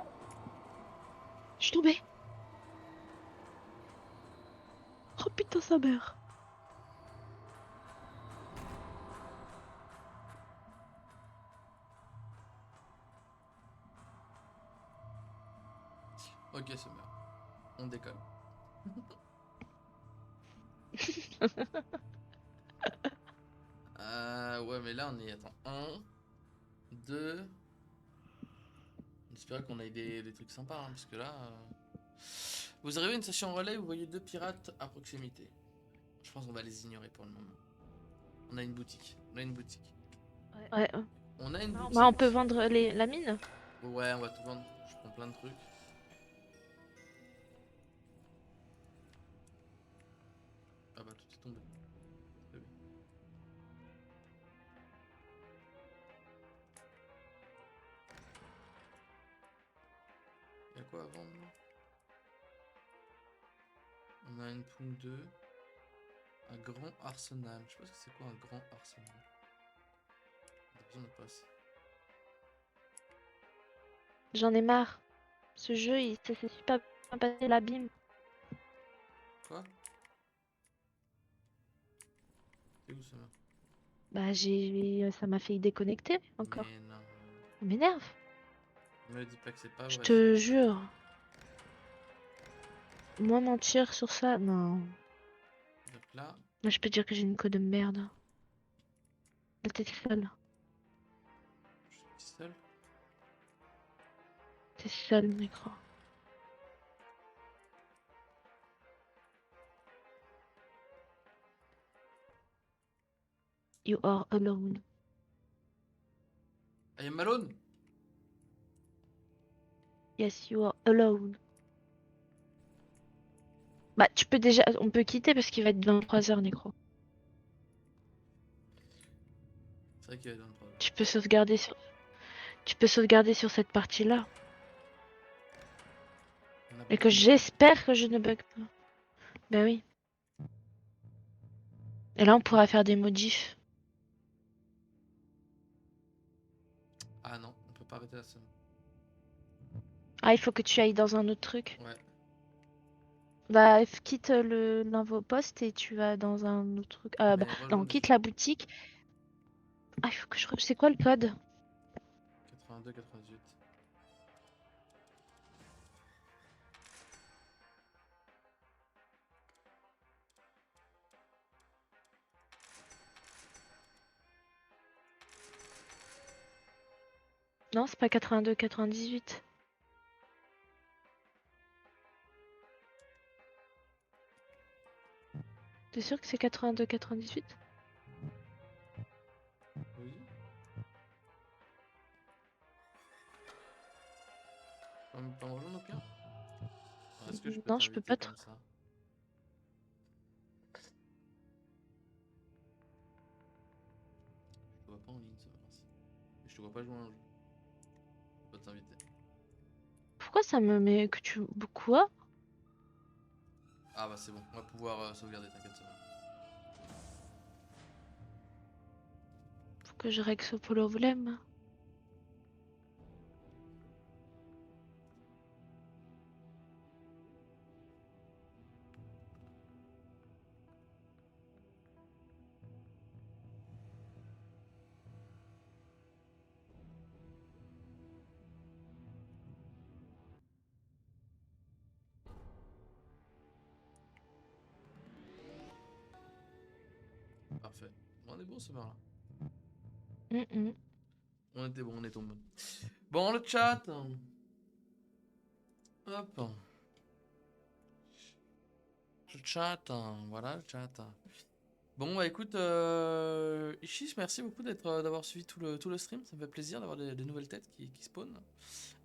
D: Je suis tombée. Oh putain, sa mère.
C: Ok, c'est meurt. On décolle. Ouais, mais là on est. Attends. 1, 2. J'espère qu'on a des trucs sympas, hein, parce que là. Vous arrivez à une station relais, vous voyez 2 pirates à proximité. Je pense qu'on va les ignorer pour le moment. On a une boutique. On a une boutique.
D: Ouais.
C: On a une boutique.
D: Bah, on peut vendre la mine.
C: Ouais, on va tout vendre. Je prends plein de trucs. Ah bah tout est tombé. Très bien. Y'a quoi à vendre là? On a une pomme 2. Un grand arsenal. Je sais pas ce que c'est quoi un grand arsenal. On a besoin de passer.
D: J'en ai marre. Ce jeu, ça s'est super bien passé l'abîme.
C: Quoi? C'est où ça?
D: Bah, ça m'a fait déconnecter encore.
C: Mais non.
D: Ça m'énerve.
C: Me dis pas que c'est pas
D: Je
C: vrai.
D: te jure. Moi, mentir sur ça, non.
C: Donc là,
D: Moi, je peux dire que j'ai une code de merde. Là, t'es seul.
C: je suis seul.
D: T'es seul, micro. You are alone.
C: I am alone.
D: Yes, you are alone. Bah, tu peux déjà. On peut quitter parce qu'il va être 23h, Necro.
C: C'est vrai qu'il y a 23 heures.
D: Tu peux sauvegarder sur. Tu peux sauvegarder sur cette partie-là.
C: On a
D: Et
C: beaucoup
D: que
C: de-
D: j'espère que je ne bug pas. Bah oui. Et là, on pourra faire des modifs.
C: Ah non, on peut pas arrêter la semaine.
D: Ah, il faut que tu ailles dans un autre truc.
C: Ouais.
D: Bah, quitte l'infoposte et tu vas dans un autre truc. Bah,
C: Mais
D: non,
C: rejoins
D: quitte
C: déjà.
D: la boutique. Ah, il faut que je. C'est quoi le code?
C: 82, 98.
D: Non, c'est pas 82, 98. T'es sûr que c'est 82, 98?
C: Oui. On peut me rejoindre au pire? Est-ce que je peux
D: Non, je peux
C: t'inviter
D: pas.
C: comme ça? Je te vois pas en ligne, ça va, merci. Et je te vois pas jouer à un jeu. Je peux pas t'inviter.
D: Pourquoi ça me met que tu. Quoi?
C: Ah bah c'est bon, on va pouvoir sauvegarder, t'inquiète, ça va.
D: Faut que je règle ce problème.
C: Parfait. Bon, on est bon ce soir là.
D: Mhm.
C: On était bon, on est tombé. Bon, le chat. Hop. Le chat, voilà le chat. Bon bah écoute, Ishis, merci beaucoup d'avoir suivi tout le stream, ça me fait plaisir d'avoir des nouvelles têtes qui spawnent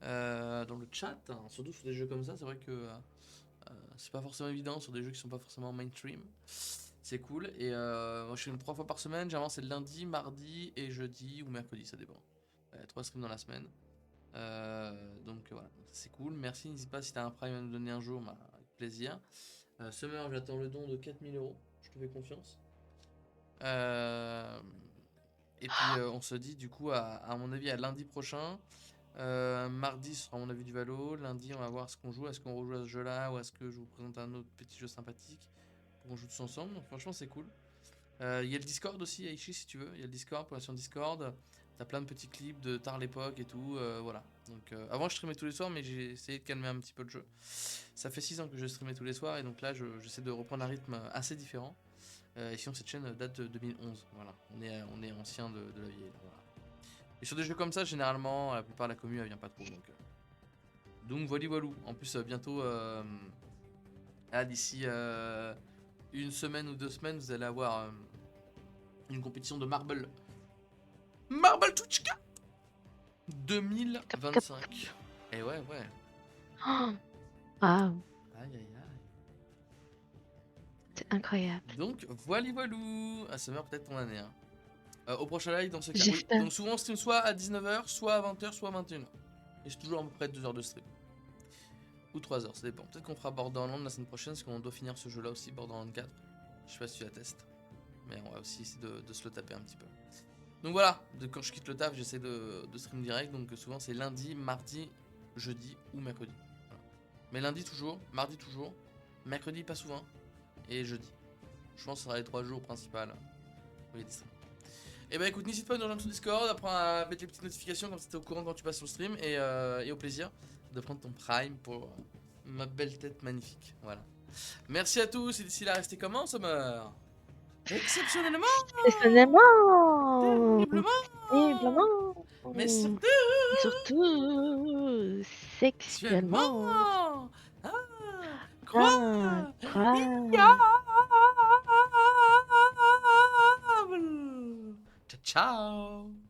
C: dans le chat, surtout sur des jeux comme ça, c'est vrai que c'est pas forcément évident sur des jeux qui sont pas forcément mainstream, c'est cool, et moi je stream 3 fois par semaine, généralement c'est le lundi, mardi et jeudi ou mercredi, ça dépend, 3 streams dans la semaine, donc voilà, c'est cool, merci, n'hésite pas si t'as un prime à nous donner un jour, bah, avec plaisir. Summer, j'attends le don de 4000 €, je te fais confiance. Euh, et puis on se dit du coup à mon avis à lundi prochain. Mardi ce sera à mon avis du Valo. Lundi on va voir ce qu'on joue. Est-ce qu'on rejoue à ce jeu là ou est-ce que je vous présente un autre petit jeu sympathique pour qu'on joue tous ensemble. Donc franchement c'est cool. Il y a le Discord aussi Aichi si tu veux. Il y a le Discord pour la sur Discord. T'as plein de petits clips de tard l'époque et tout. Voilà. Donc avant je streamais tous les soirs mais j'ai essayé de calmer un petit peu le jeu. Ça fait 6 ans que je streamais tous les soirs et donc là j'essaie de reprendre un rythme assez différent. Et sinon cette chaîne date de 2011, voilà. On est ancien de la vieille. Voilà. Et sur des jeux comme ça, généralement, la plupart de la commu elle vient pas trop. Donc voilà, voilà. En plus, bientôt, d'ici une semaine ou 2 semaines, vous allez avoir une compétition de marble. Marble Tuchka 2025. Et ouais.
D: Oh, waouh,
C: Aïe, aïe, aïe.
D: c'est incroyable.
C: Donc, voilou. Ah, ça meurt peut-être ton année. Hein. Au prochain live, dans ce cas. Oui.
D: J'espère.
C: Donc, souvent, on stream soit à 19h, soit à 20h, soit à 21h. Et c'est toujours à peu près 2 heures de stream. Ou 3 heures, ça dépend. Peut-être qu'on fera Borderlands la semaine prochaine, parce qu'on doit finir ce jeu-là aussi, Borderlands 4. Je sais pas si tu la testes. Mais on va aussi essayer de se le taper un petit peu. Donc voilà, quand je quitte le taf, j'essaie de stream direct. Donc souvent, c'est lundi, mardi, jeudi ou mercredi. Voilà. Mais lundi toujours, mardi toujours, mercredi pas souvent, et jeudi. Je pense que ce sera les 3 jours principaux. Oui, et bah écoute, n'hésite pas à nous rejoindre sur Discord, apprends à mettre les petites notifications comme ça t'es au courant quand tu passes sur le stream et au plaisir de prendre ton prime pour ma belle tête magnifique. Voilà. Merci à tous et d'ici là, restez comment, Summer? Exceptionnellement,
D: Personnellement,
C: terriblement, mais surtout,
D: surtout sexuellement.
C: sexuellement. Ah,
D: Ah, quoi?
C: incroyable. Ciao, ciao.